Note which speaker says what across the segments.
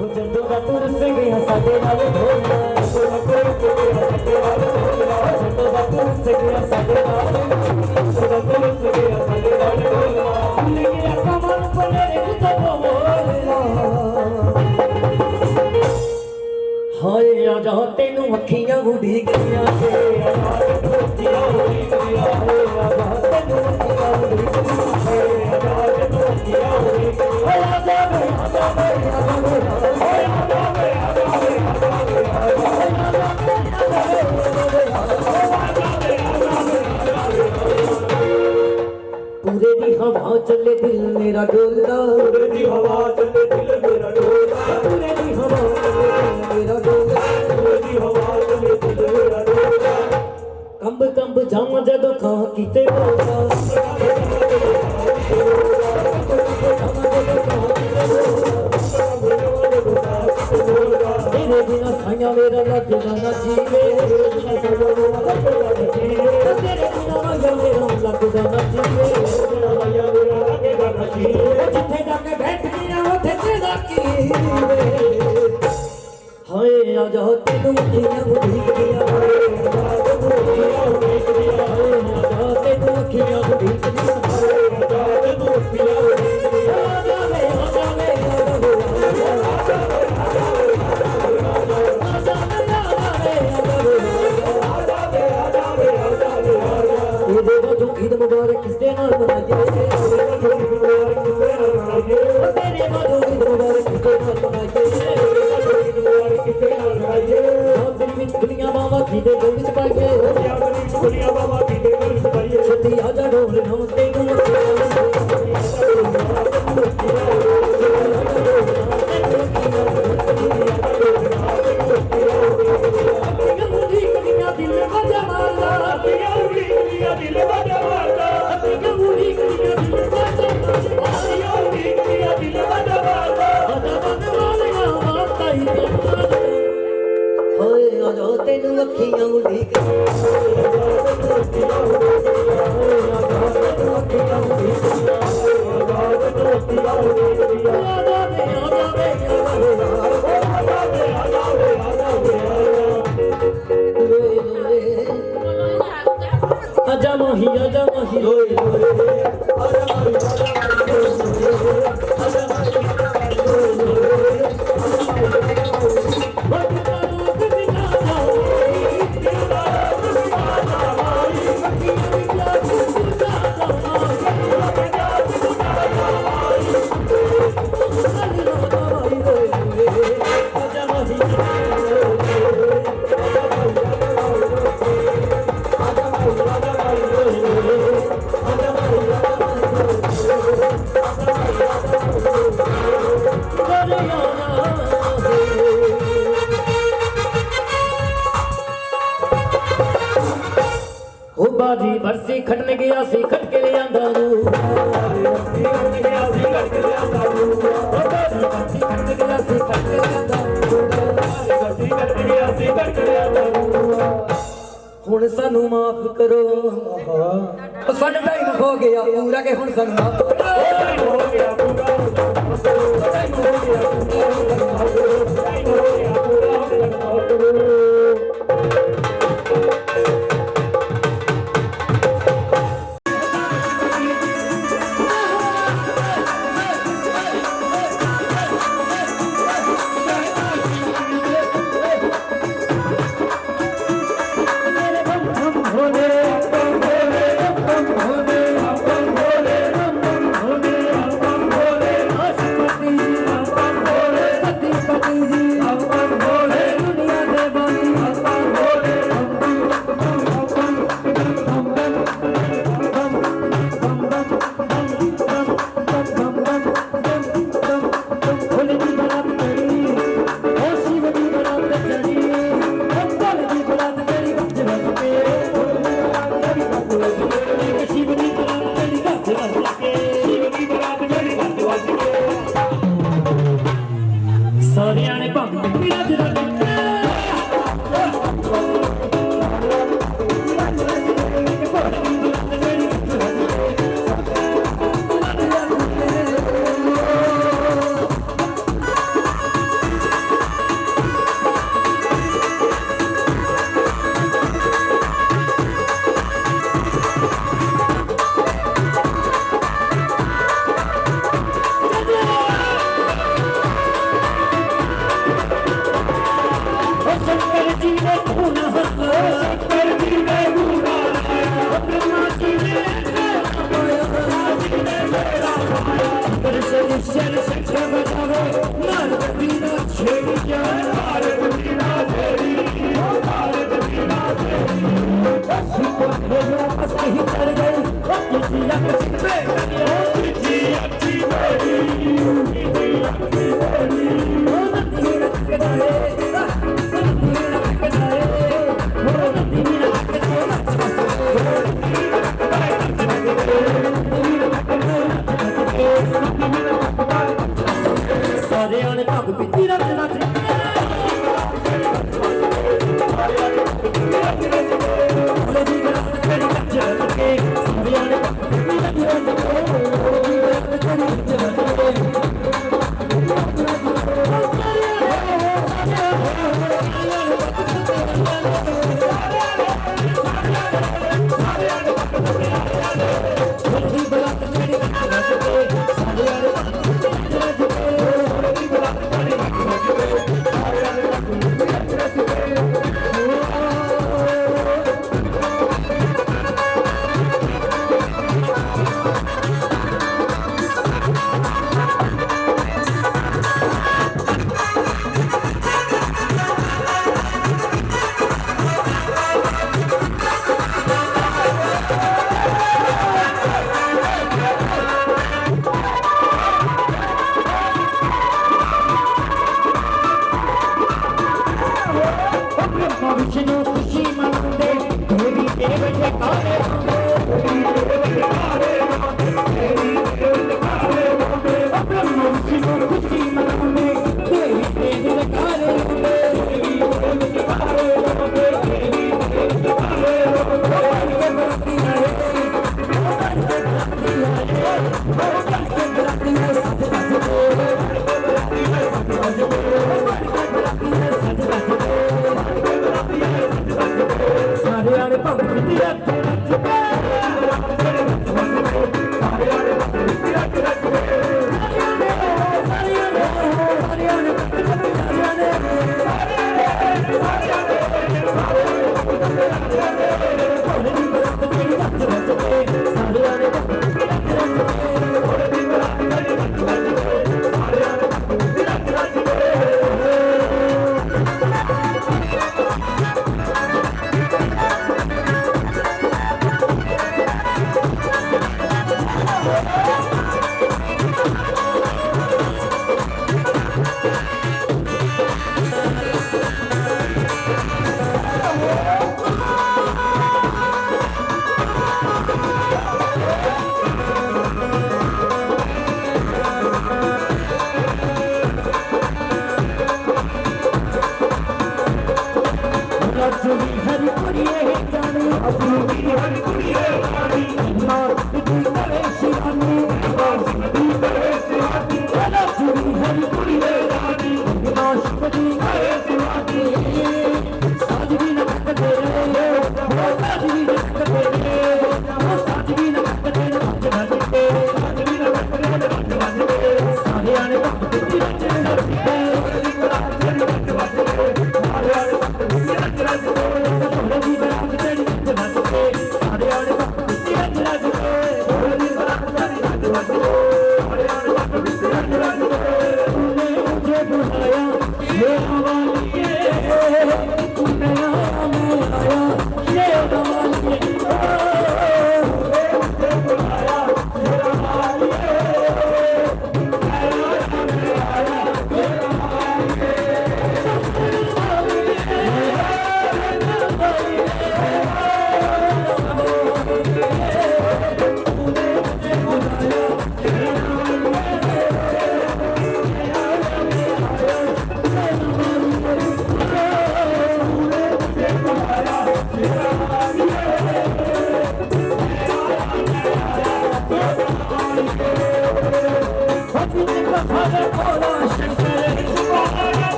Speaker 1: जंडू का तुरस गया साडे नाल ढोलना जंडू का तुरस गया साडे नाल भूल गया कमर पले तो बोलना हाय आजा तेनू अखियां उड़ीक दियां से आजा तेनू अखियां उड़ीक दियां है आजा तेनू अखियां उड़ीक दियां है आजा तेनू अखियां उड़ीक दियां आजा वे आजा वे आजा वे आजा वे आजा वे पूरे दी हवा चले दिल मेरा डोलदा पूरे दी हवा चले दिल मेरा डोलदा पूरे दी हवा चले दिल मेरा डोलदा पूरे दी हवा चले दिल मेरा डोलदा कंब कंब जाम जदों खां कीते बोलदा तेरे बिना साया मेरा लगदा ना जीवे तेरे बिना माया मेरा लगदा ना जीवे जिथे जाके बैठ गया उथे तेरा की हाय आजा तेनू अखियां उड़ीक दियां आजा तेनू अखियां उड़ीक दियां ईद मुबारक किसदे नाल मनाइए तेरे बादो ईद मुबारक किसदे नाल मनाइए दिल विच दुनिया बाबा कीदे दिल विच पाइए दुनिया बाबा कीदे दिल विच पाइए छती आजा ढोल नो तेनू दिल बजा मारदा दिल बजा मारदा दिल बजा मारदा आजा बन वालिया वास्ता ही होए आजा तेनू अखियां उड़ीक आजा माही रोए बाजी बरसी खटने गया सी खट के ले आंदा नू बरसी खटने गया सी खट के ले आंदा नू बरसी खटने गया सी खट के ले आंदा नू बरसी खटने गया सी खट के ले आंदा नू हुण सानू माफ करो साडा टाइम हो गया पूरा के हुण सानू माफ टाइम हो गया पूरा टाइम हो गया पीती रज रज के भोले दी बरात तेरी रज रज के सारियां ने भंग पीती रज रज के भोले दी बरात तेरी रज रज के विष्णु खुशी मनाते देवी देव जयकारे ब्रह्म विष्णु खुशी मनाते देवी देव जयकारे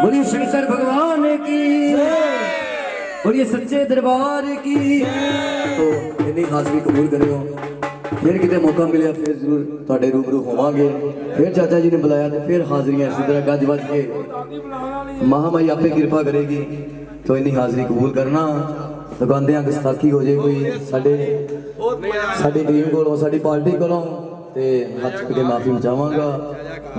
Speaker 1: बोलिए शंकर भगवान की, बोलिए सच्चे दरबार की। तो इन्नी हाजरी कबूल करियो, फिर कितने मौका मिले फिर जरूर तुहाडे रूबरू होवांगे। फिर चाचा जी ने बुलाया तो फिर हाजरियां इसी तरह गज बज के महामाई आपे कृपा करेगी। तो इन्नी हाजरी कबूल करना तो गांदे गुस्ताखी हो जाए कोई साडी टीम कोलों साडी पार्टी कोलों ते हाथ चुक के माफी चाहांगा।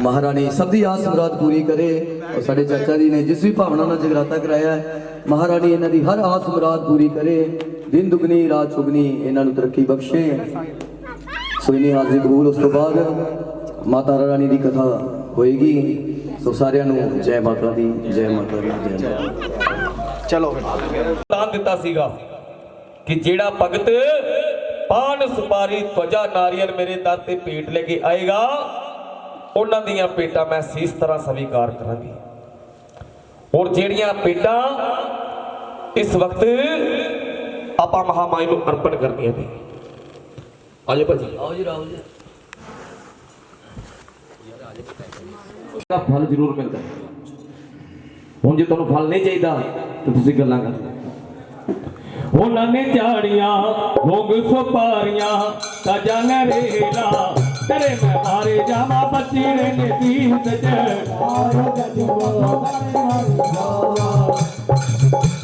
Speaker 1: महारानी सब दी आस मुराद पूरी करे। और साडे चाचा जी ने जिस भी भावना नाल जगराता कराया है, महारानी इन्हां दी हर आस मुराद पूरी करे। दिन दुगनी रात चुगनी इन्हां नूं तरक्की बख्शे। सो इन्नी हाजरी कबूल। उस तो बाद माता रानी की कथा होएगी। सो सारियां नूं जय माता दी, जय माता दी, जय माता।
Speaker 2: चलो
Speaker 3: दान दिता सीगा कि जेड़ा भगत पान सुपारी त्वजा नारियल मेरे दर ते भेंट लेके आएगा उन्हां दियां भेंटां मैं सीस तरह स्वीकार करांगी। और जेड़ियां भेंटां इस वक्त आपां महामाई नूं अर्पण करनियां ने। आजो भाजी आओ जी, राहुल जी का फल जरूर मिलता है। हुण जे तुहानूं फल नहीं चाहिए तो तुसीं गल्लां कर। उन्होंने झाड़ियां लोग सुपारियां सजा नरेला तेरे मैं मारे जावा बचीरे ने तीत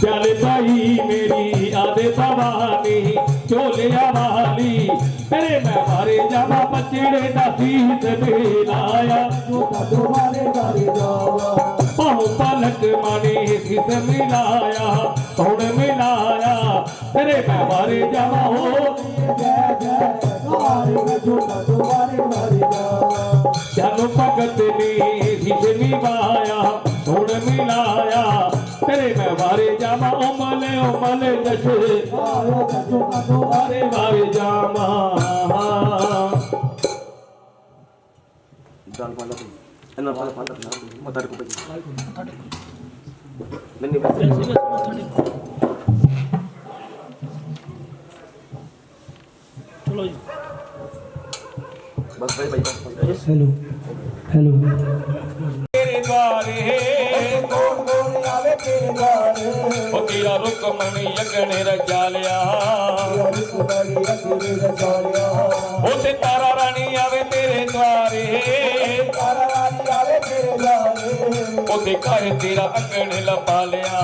Speaker 3: चल भाई मेरी आदे भवानी चोलिया वाली तेरे मैं मारे जावा बचीरे दा तीत लाया बहु पलक माने किस मिलाया कौन मिलाया तेरे मैं मारे जावा हो चलो भगत ने किस निभाया कौन मिलाया तेरे मैं मारे जावा उमले जश मारे मारे जावा।
Speaker 2: चलो जी
Speaker 3: बस भाई बस
Speaker 2: हेलो हेलो
Speaker 3: तेरे द्वारे कौन आवे तेरे द्वारे ओ तेरा रुकमन यगने रजा लिया ओ ते तारा रानी आवे तेरे द्वारे ओ ते घर तेरा अंगण लपा लिया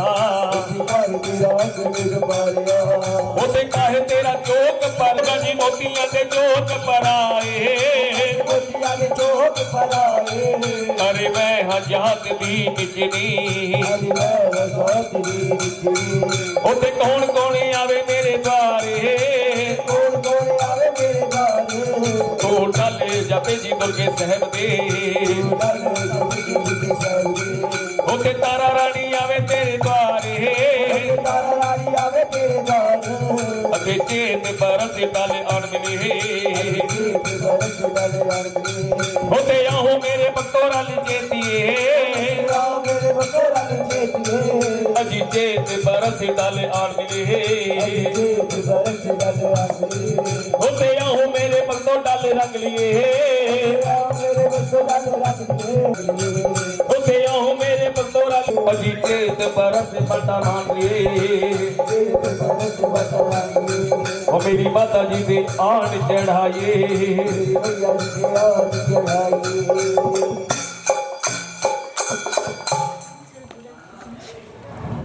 Speaker 3: ओ ते काहे तेरा चौक पर गनी मोतियां ते चौक पर आए अरे मैं हजात दी निचनी उते कौन कौन आवे मेरे द्वारे तो डाले जपे जी दुर्गे साहब दे उते तारा रानी आवे तेरे द्वारे अते चेत बरस डाले आन मिले होते आहो मेरे बकोरा चेतिए अजी चेत बरस डाले आन मिले होते आहो मेरे बको डाले रंग लिए होते आहो मेरे बकोरा अजी चेत बरस बटा मान लिए ओ मेरी माता जी दे आन चढ़ाइए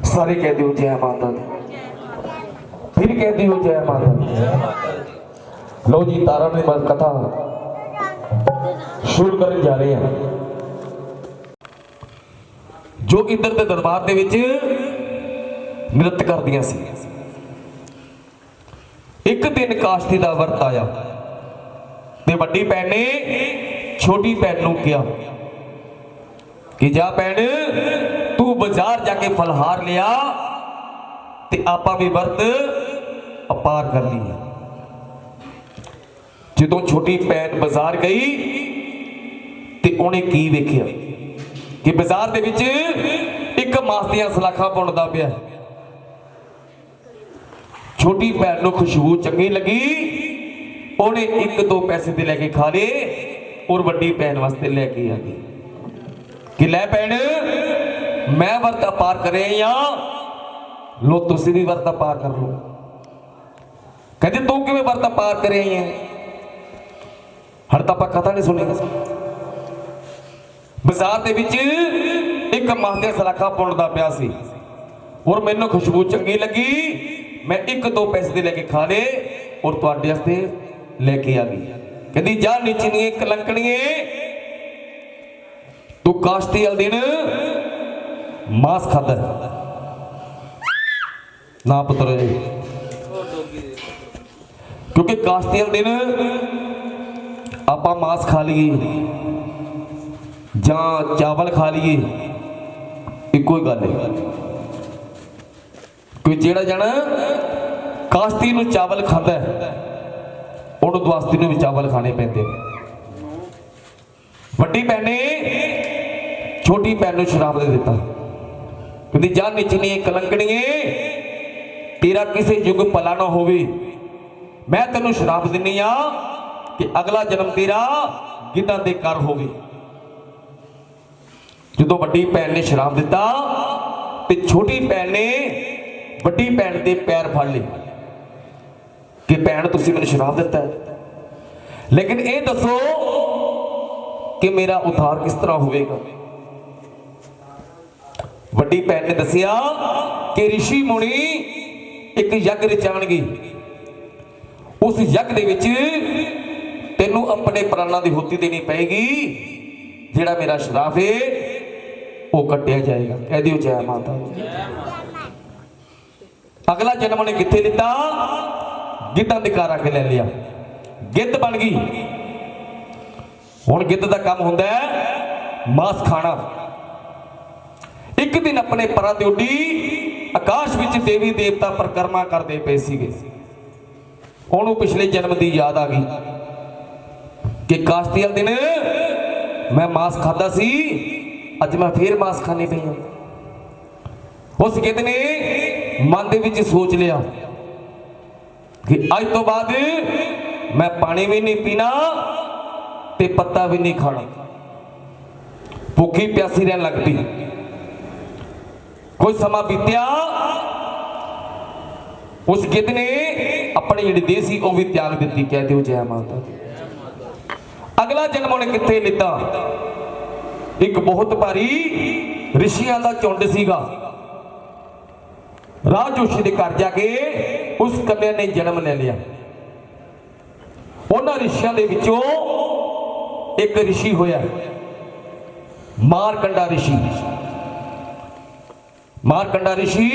Speaker 3: सारे कह दियो जय माता दी, फिर कह दियो जय माता दी। लो जी तारा ने बस कथा शुरू करने जा रहे हैं। जो इधर के दरबार दे विच नृत्य करदियां सी। एक दिन काश्ती का वर्त आया ते वड्डी भैन ने छोटी भैन नूं कहा कि जा भैन तू बाजार जाके फलहार लिया ते आपां भी वर्त अपार कर लिया। जदों छोटी भैन बाजार गई ते उन्हें की वेखिया कि बाजार दे विच एक मास दियां सलाखां बुनदा पिया। छोटी भैन नूं खुशबू चंगी लगी, उन्हें 1-2 पैसे दे लेके खा ले और वड्डी भैन वास्ते लेके आ गई कि लै भैन मैं वर्ता पार करे लो तुसीं भी वर्ता पार कर लो। कहते तू किवें वर्ता पार करे है? हर तो आपां कथा नहीं सुनी। बाजार दे विच एक माहते सलाखा पुणदा पिया सी और मैनूं खुशबू चंगी लगी, मैं 1-2 पैसे दे लेके खा ले और तुहाडे वास्ते लेके आ गई। कहती जा नीचनीए कलंकणीए तू काश्ती वाले दिन मांस खादा ना पुत्र जी, क्योंकि काश्ती वाले दिन आप मांस खा लीए जां चावल खा लीए इको ही गल है। कोई जेड़ा जाना काश्ती नूं चावल खाता है उन्होंने दवास्ती नूं भी चावल खाने पैंदे। वड्डी भैन ने छोटी भैन नूं शराब दे दिता, कहती जा नीचनीए कलंकणीए तेरा किसी युग भला ना होवे, मैं तेनू शराब दिनी आ कि अगला जन्म तेरा गिद्धां दे घर होवे। जदों वड्डी भैन ने शराब दिता ते छोटी भैन ने वड्डी भैन दे पैर फड़ लए कि भैन तुसीं मैनूं शराब दिता है, लेकिन ये दसो कि मेरा उद्धार किस तरह होवेगा। वड्डी भैन ने दसिया कि ऋषि मुनि एक यज्ञ रचाणगे, उस यज्ञ दे विच तेनू अपने प्राणां दी हुत्ती देनी पेगी, जेड़ा मेरा श्राप है वो कटिया जाएगा। कह दिओ जय माता दी। अगला जन्म ने कित्थे लिता? गिद्धां दे घर आके ले लिया, गिद्ध बन गई। हुण गिद्ध दा काम हुंदा है मांस खाना। एक दिन अपने परां ते उड्डी आकाश विच देवी देवता परिक्रमा करदे पे सीगे। उन्होंने पिछले जन्म की याद आ गई कि काश्ती वाले दिन मैं मांस खाता सी, अज मैं फिर मांस खानी पई हूं। उस गिद्ध ने मन दे विच सोच लिया कि अज तो बाद मैं पानी भी नहीं पीना ते पत्ता भी नहीं खाना, भुखी प्यासी रहन लग पई। कोई समा बीत्या, उस गिद्ध ने अपनी जिहड़ी देह सी वो भी त्याग दी। कह दिओ जय माता दी। अगला जन्म उन्हें कित्थे लिता? एक बहुत भारी ऋषियां दा झुंड सीगा। राह जोशी दे घर जाके उस कन्या ने जन्म ले लिया। उन्हां ऋषियां दे विचों एक ऋषि होया मारकंडा ऋषि। मारकंडा ऋषि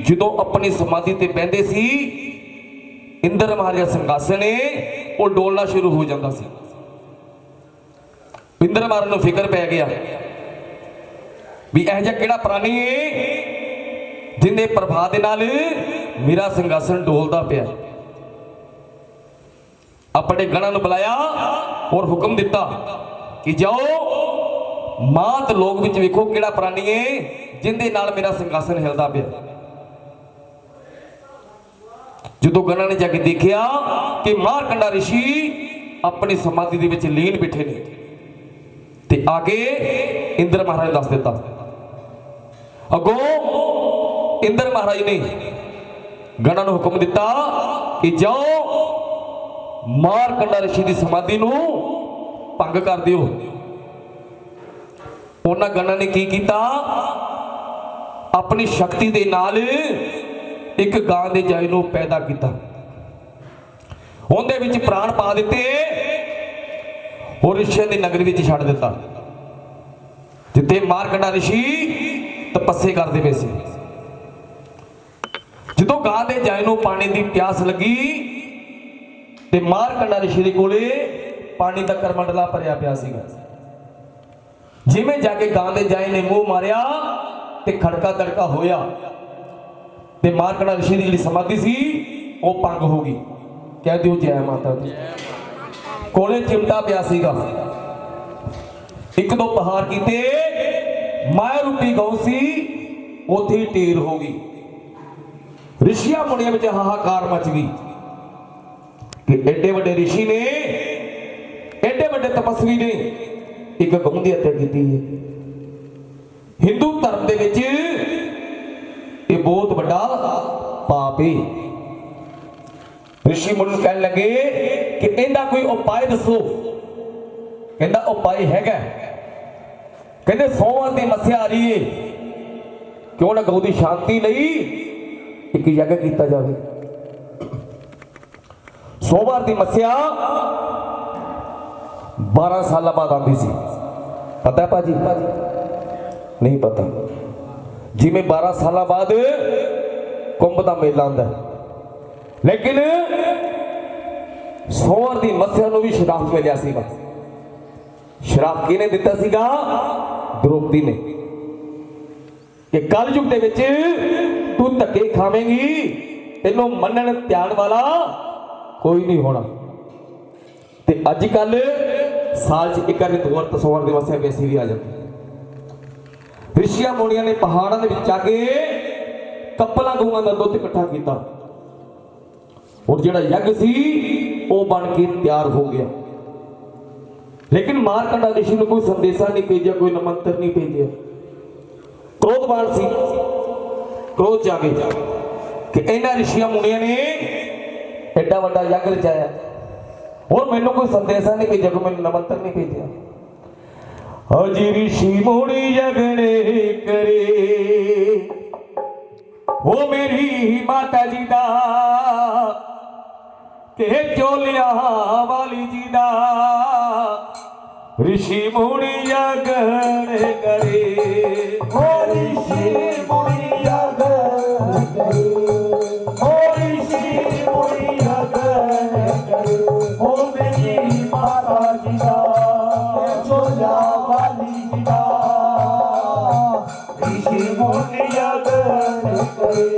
Speaker 3: जदों अपनी समाधि ते बहिंदे सी, इंद्र महाराज सिंघासन है वो डोलना शुरू हो जाता सी। इंद्र महाराज नूं फिकर पै गया भी यह जिहा किहड़ा प्राणी है जिन्हें प्रभा दे नाल मेरा सिंघासन डोलदा पिया। अपने गणां नूं बुलाया और हुक्म दिता कि जाओ मात लोक विच वेखो किहड़ा प्राणी है जिंदे नाल मेरा सिंघासन हिलदा पिया। जदों गणां ने जाके देखिया कि मारकंडा ऋषि अपनी समाधि दे विच लीन बैठे ने ते आगे इंद्र महाराज दस दिता। अगो इंद्र महाराज ने गणां नूं हुक्म दिता कि जाओ मारकंडा ऋषि की समाधि नूं भंग कर दिओ। उन्हां गणां ने की कीता? अपनी शक्ति दे नाल एक गां दे जाई नूं पैदा किया, उहदे विच प्राण पा दिते और ऋषियां दी नगरी विच छड्ड दिता, जिथे मारकंडा ऋषि तपस्या करदे पे सी। जदों गां दे जाई नूं पानी की प्यास लगी ते मारकंडा ऋषि दे कोले पानी दा करमंडला भरिया पिया सीगा। जिवें जाके गां दे जाई ने मूंह मारिया ते खड़का दड़का होया ते मारकंडा ऋषि की जिहड़ी समाधि सी वो भंग हो गई। कह दिओ जय माता दी। कोले चिमटा पिया सीगा, एक दो पहाड़ कीते, माया रूपी गौ सी उथे ढेर हो गई। ऋषिया मुनिया में हाहाकार मच गई कि एडे वड्डे ऋषि ने, एडे वड्डे तपस्वी ने एक गऊ की हत्या की है। हिंदू धर्म के विच ये बहुत बड़ा पाप है। ऋषि मुनि कहने लगे कि इहदा कोई उपाय दसो। कहता उपाय हैगा, कहते सोमवार की मस्या आ रही है, क्यों ना गऊ की शांति लई एक यज्ञ किया जाए। सोमवार की मस्या 12 साल बाद आती सी, पता है भाजी? नहीं पता। जिमें 12 साल बाद कुंभ का मेला आता है, लेकिन सोमवार की मस्या को भी श्राप मिलिया सीगा। श्राप किने दिता सीगा? द्रौपदी ने, कि कल युग दे विच तू धक्के खावेंगी, तेनों मनन ध्यान वाला कोई नहीं होना। ते अजकल साल च एक बार दो बार सोमवार की मस्या वैसी भी आ जाती। ऋषिया मुनिया ने पहाड़ों के विच आके कपला गऊआं का दुध इकट्ठा किया और जिहड़ा यज्ञ सी वो बन के तैयार हो गया। लेकिन मारकंडा ऋषि ने कोई संदेशा नहीं भेजा, कोई निमंत्रण नहीं भेजा। क्रोधवान सी, क्रोध जागे कि इन्हां ऋषिया मुनिया ने एडा वड्डा यज्ञ रचाया और मैनू कोई संदेशा नहीं भेजा, कोई मैनू निमंत्रण नहीं भेजा। अजी ऋषि मुनि यज्ञ करे वो मेरी माता जी दा के चोलिया वाली जी दा। ऋषि मुनि यज्ञ करे ओ ऋषि मुनि यज्ञ करे ओ ऋषि मुनि यज्ञ करे ओ मेरी माता जी दा के चोलिया वाली जी दा। ऋषि मुनि यज्ञ करे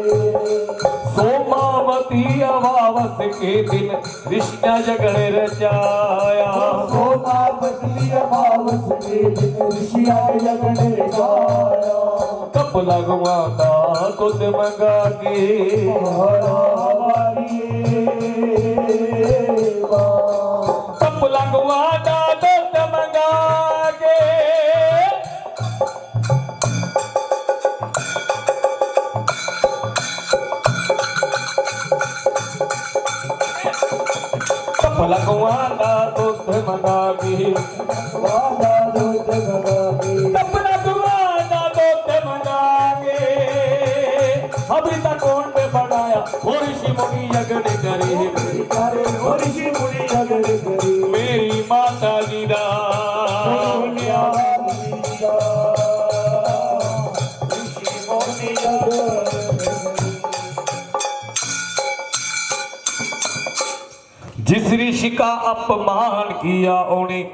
Speaker 3: सोमावती अमावस के दिन ऋषिया जगड़ रचाया। सोमावती अमावस के दिन ऋषिया जगड़ रचाया। कपला गवाता दुध मंगा के कपला गवाता दुध मंगा के लगवाना दुध मंगा के दुध मंगा के अभी तक कौन पे बनाया वो ऋषि मुनि यज्ञ करे वो ऋषि मुनि यज्ञ करे मेरी माता जी दा ऋषि मुनि यज्ञ। जिस ऋषि का अपमान किया उन्हें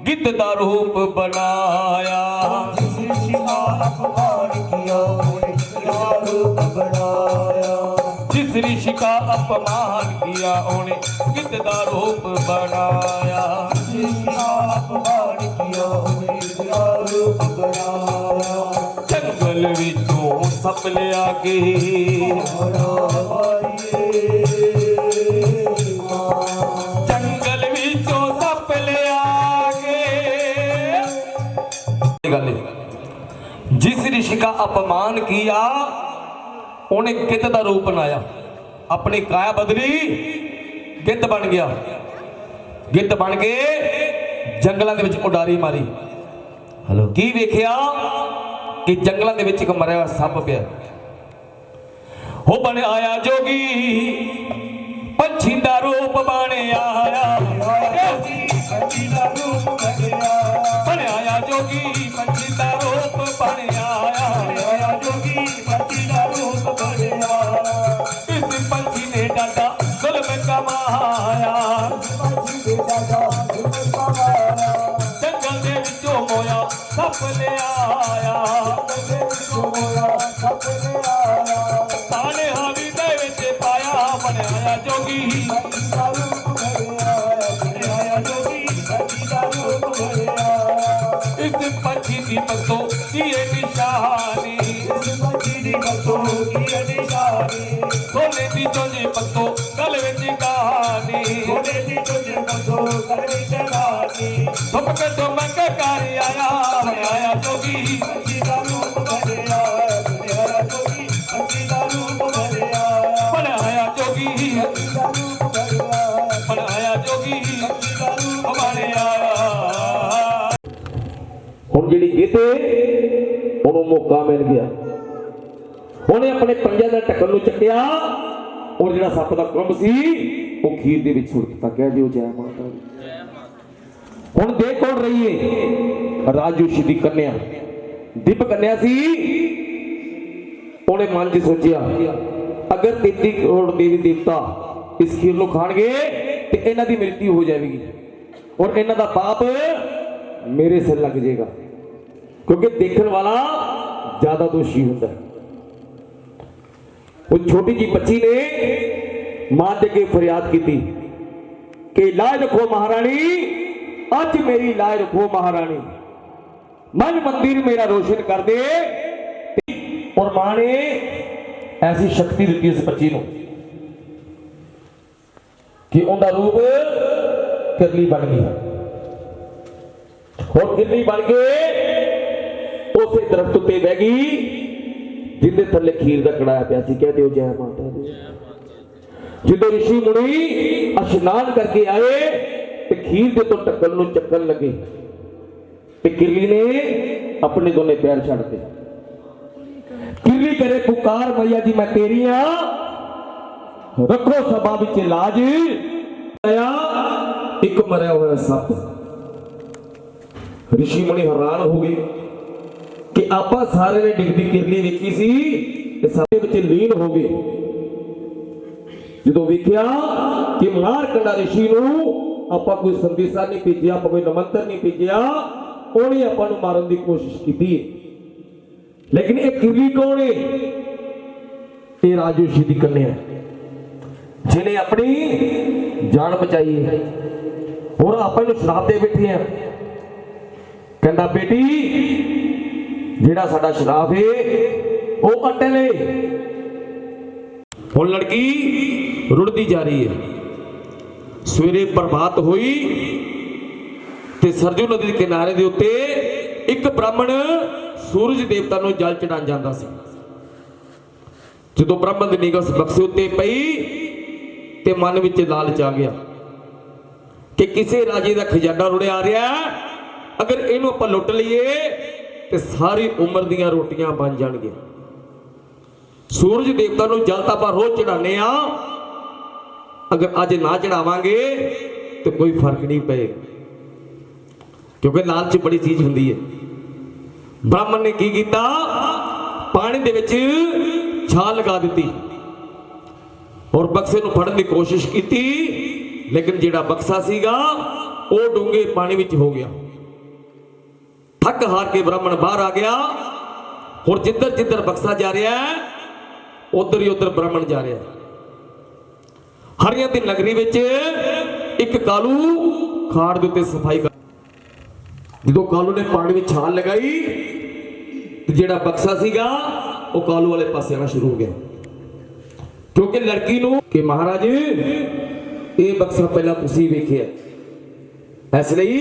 Speaker 3: गिद्ध का रूप बनाया। जिस ऋषि का अपमान किया उन्हें गिद्ध का रूप बनाया। जिस ऋषि का अपमान किया उन्हें गिद्ध का रूप बनाया। जिस ऋषि का अपमान किया उन्हें गिद्ध का रूप बनाया। जंगल विचों सप ले आके जिस ऋषि का अपमान किया उन्हें गिद्ध का रूप बनाया। अपनी काया बदली, गिद्ध बन गया। गिद्ध बन के जंगलों के विच उडारी मारी। हेलो की वेखिया कि जंगलों के विच एक मरिया हुआ सप पिया। वो बने आया जोगी पंछी का रूप बने आया। बने आया जोगी पंछी का रूप बने आया। जोगी पंछी का रूप बने आया। इस पंछी ने डाटा जुल्म कमाया। जंगल दे विचों मोया सप ले आया। ताने हावी दे विच पाया। बने आया जोगी ਸੁੱਪ ਕੇ ਤੋਂ ਮੈਂ ਕੇ ਘਰ ਆਇਆ ਆਇਆ ਜੋਗੀ
Speaker 4: ਅੱਛੀ ਦਾ ਰੂਪ ਧਰਿਆ ਆਇਆ ਜੋਗੀ ਅੱਛੀ ਦਾ ਰੂਪ ਧਰਿਆ
Speaker 3: ਬਣਾਇਆ ਜੋਗੀ
Speaker 4: ਅੱਛੀ ਦਾ ਰੂਪ ਧਰਿਆ
Speaker 3: ਬਣਾਇਆ ਜੋਗੀ
Speaker 4: ਅੱਛੀ ਦਾ ਰੂਪ
Speaker 3: ਬਣਿਆ ਹੁਣ ਜਿਹੜੀ ਇਹਤੇ ਉਹਨੂੰ ਮੌਕਾ ਮਿਲ ਗਿਆ ਉਹਨੇ ਆਪਣੇ ਪੰਜਾਂ ਦਾ ਢੱਕਣ ਨੂੰ ਚੱਕਿਆ ਔਰ ਜਿਹੜਾ ਸੱਪ ਦਾ ਕੁੰਭ ਸੀ ਉਹ ਖੀਰ ਦੇ ਵਿੱਚ ਸੁੱਟ ਦਿੱਤਾ ਕਹਿ ਦਿਓ ਜੈ ਮਾਤਾ ਦੀ ਹੁਣ ਦੇਖ ਕੌਣ ਰਹੀ ਏ ਰਾਜੂਸ਼ੀ ਦੀ ਕੰਨਿਆ ਦਿਪ ਕੰਨਿਆ ਸੀ ਉਹਨੇ ਮਨ 'ਚ ਸੋਚਿਆ ਅਗਰ 33 ਕਰੋੜ ਦੇਵੀ ਦੇਵਤਾ ਇਸ ਖੀਰ ਨੂੰ ਖਾਣਗੇ ਤੇ ਇਹਨਾਂ ਦੀ ਮ੍ਰਿਤਿੂ ਹੋ ਜਾਵੇਗੀ ਔਰ ਇਹਨਾਂ ਦਾ ਪਾਪ ਮੇਰੇ ਸਿਰ ਲੱਗ ਜਾਏਗਾ ਕਿਉਂਕਿ ਦੇਖਣ ਵਾਲਾ ਜ਼ਿਆਦਾ ਦੋਸ਼ੀ ਹੁੰਦਾ ਹੈ। ਉਹ ਛੋਟੀ ਜੀ ਬੱਚੀ ਨੇ ਮਾਂ ਦੇ ਅੱਗੇ ਫਰਿਆਦ ਕੀਤੀ ਕਿ ਲਾਜ ਰੱਖੋ ਮਹਾਰਾਣੀ ਅੱਜ ਮੇਰੀ ਲਾਜ ਰੱਖੋ ਮਹਾਰਾਣੀ ਮਨ ਮੰਦਿਰ ਮੇਰਾ ਰੋਸ਼ਨ ਕਰ ਦੇ ਔਰ ਮਾਂ ਨੇ ਐਸੀ ਸ਼ਕਤੀ ਦਿੱਤੀ ਇਸ ਬੱਚੀ ਨੂੰ ਕਿ ਉਹਦਾ ਰੂਪ ਕਿਰਲੀ ਬਣ ਗਈ ਹੋਰ ਕਿਰਲੀ ਬਣ ਕੇ ਉਸੇ ਦਰਖਤ ਉੱਤੇ ਬਹਿ ਗਈ ਜਿੰਦੇ ਥੱਲੇ ਖੀਰ ਦਾ ਕੜਾਇਆ ਪਿਆ ਸੀ ਕਹਿ ਦਿਓ ਜੈ ਮਾਤਾ ਦੀ ਜਦੋਂ ਰਿਸ਼ੀ ਮੁਨੀ ਇਸ਼ਨਾਨ ਕਰਕੇ ਆਏ ਤੇ ਖੀਰ ਦੇ ਤੋਂ ਢੱਕਣ ਨੂੰ ਚੱਕਣ ਲੱਗੇ ਤੇ ਕਿਰਲੀ ਨੇ ਆਪਣੇ ਦੋਨੇ ਪੈਰ ਛੱਡ ਦਿੱਤੇ ਕਿਰਲੀ ਕਰੇ ਪੁਕਾਰ ਮਈਆ ਜੀ ਮੈਂ ਤੇਰੀ ਆ ਰੱਖੋ ਸਭਾ ਵਿੱਚ ਲਾਜ ਆਇਆ ਇੱਕ ਮਰਿਆ ਹੋਇਆ ਸੱਪ ਰਿਸ਼ੀ ਮੁਨੀ ਹੈਰਾਨ ਹੋ ਗਏ ਕਿ ਆਪਾਂ ਸਾਰੇ ਨੇ ਡਿੱਗਦੀ ਕਿਰਲੀ ਵੇਖੀ ਸੀ ਤੇ ਸਭ ਦੇ ਵਿੱਚ ਲੀਨ ਹੋ ਗਏ ਜਦੋਂ ਵੇਖਿਆ ਕਿ ਮਾਰਕੰਡਾ ਰਿਸ਼ੀ ਨੂੰ ਆਪਾਂ ਕੋਈ ਸੰਦੇਸ਼ਾ ਨਹੀਂ ਭੇਜਿਆ ਆਪਾਂ ਕੋਈ ਨਮੰਤਰ ਨਹੀਂ ਭੇਜਿਆ ਉਹਨੇ ਆਪਾਂ ਨੂੰ ਮਾਰਨ ਦੀ ਕੋਸ਼ਿਸ਼ ਕੀਤੀ ਲੇਕਿਨ ਇਹ ਕਿਰਲੀ ਕੌਣ ਹੈ ਇਹ ਰਾਜੂਸ਼ੀ ਦੀ ਕੰਨਿਆ ਜਿਹਨੇ ਆਪਣੀ ਜਾਨ ਬਚਾਈ ਹੈ ਹੋਰ ਆਪਾਂ ਨੂੰ ਸ਼ਰਾਪ ਦੇ ਬੈਠੇ ਆ ਕਹਿੰਦਾ ਬੇਟੀ ਜਿਹੜਾ ਸਾਡਾ ਸ਼ਰਾਪ ਹੈ ਉਹ ਅਟਲ ਹੈ ਹੁਣ ਲੜਕੀ ਰੁੜਦੀ ਜਾ ਰਹੀ ਹੈ ਸਵੇਰੇ ਪ੍ਰਭਾਤ ਹੋਈ ਤੇ ਸਰਜੂ ਨਦੀ ਦੇ ਕਿਨਾਰੇ ਦੇ ਉੱਤੇ ਇੱਕ ਬ੍ਰਾਹਮਣ ਸੂਰਜ ਦੇਵਤਾ ਨੂੰ ਜਲ ਚੜਾਉਣ ਜਾਂਦਾ ਸੀ ਜਦੋਂ ਬ੍ਰਾਹਮਣ ਦੀ ਨਿਗਾਹ ਉਸ ਬਕਸੇ ਉੱਤੇ ਪਈ ਤੇ ਮਨ ਵਿੱਚ ਲਾਲਚ ਆ ਗਿਆ ਕਿ ਕਿਸੇ ਰਾਜੇ ਦਾ ਖਜ਼ਾਨਾ ਰੁੜਿਆ ਆ ਰਿਹਾ ਅਗਰ ਇਹਨੂੰ ਆਪਾਂ ਲੁੱਟ ਲਈਏ ਤੇ ਸਾਰੀ ਉਮਰ ਦੀਆਂ ਰੋਟੀਆਂ ਬਣ ਜਾਣਗੀਆਂ ਸੂਰਜ ਦੇਵਤਾ ਨੂੰ ਜਲ ਤਾਂ ਆਪਾਂ ਰੋਜ਼ ਚੜਾਉਂਦੇ ਆ ਅਗਰ ਅੱਜ ਨਾ ਚੜਾਵਾਂਗੇ ਤੇ ਕੋਈ ਫਰਕ ਨਹੀਂ ਪਏਗਾ ਕਿਉਂਕਿ ਲਾਲਚ ਬੜੀ ਚੀਜ਼ ਹੁੰਦੀ ਹੈ ਬ੍ਰਾਹਮਣ ਨੇ ਕੀ ਕੀਤਾ ਪਾਣੀ ਦੇ ਵਿੱਚ ਛਾਲ ਲਗਾ ਦਿੱਤੀ ਔਰ ਬਕਸੇ ਨੂੰ ਫੜਨ ਦੀ ਕੋਸ਼ਿਸ਼ ਕੀਤੀ ਲੇਕਿਨ ਜਿਹੜਾ ਬਕਸਾ ਸੀਗਾ ਉਹ ਡੂੰਘੇ ਪਾਣੀ ਵਿੱਚ ਹੋ ਗਿਆ ਥੱਕ ਹਾਰ ਕੇ ਬ੍ਰਾਹਮਣ ਬਾਹਰ ਆ ਗਿਆ ਹੋਰ ਜਿੱਧਰ ਜਿੱਧਰ ਬਕਸਾ ਜਾ ਰਿਹਾ ਹੈ ਉਧਰ ਹੀ ਉਧਰ ਬ੍ਰਾਹਮਣ ਜਾ ਰਿਹਾ ਹਰੀਆਂ ਦੀ ਨਗਰੀ ਵਿੱਚ ਇੱਕ ਕਾਲੂ ਖਾੜ ਦੇ ਉੱਤੇ ਸਫਾਈ ਕਰ ਜਦੋਂ ਕਾਲੂ ਨੇ ਪਾਣੀ ਵਿੱਚ ਛਾਲ ਲਗਾਈ ਤੇ ਜਿਹੜਾ ਬਕਸਾ ਸੀਗਾ ਉਹ ਕਾਲੂ ਵਾਲੇ ਪਾਸੇ ਆਣਾ ਸ਼ੁਰੂ ਹੋ ਗਿਆ ਕਿਉਂਕਿ ਲੜਕੀ ਨੂੰ ਕਿ ਮਹਾਰਾਜ ਇਹ ਬਕਸਾ ਪਹਿਲਾਂ ਤੁਸੀਂ ਵੇਖਿਆ ਇਸ ਲਈ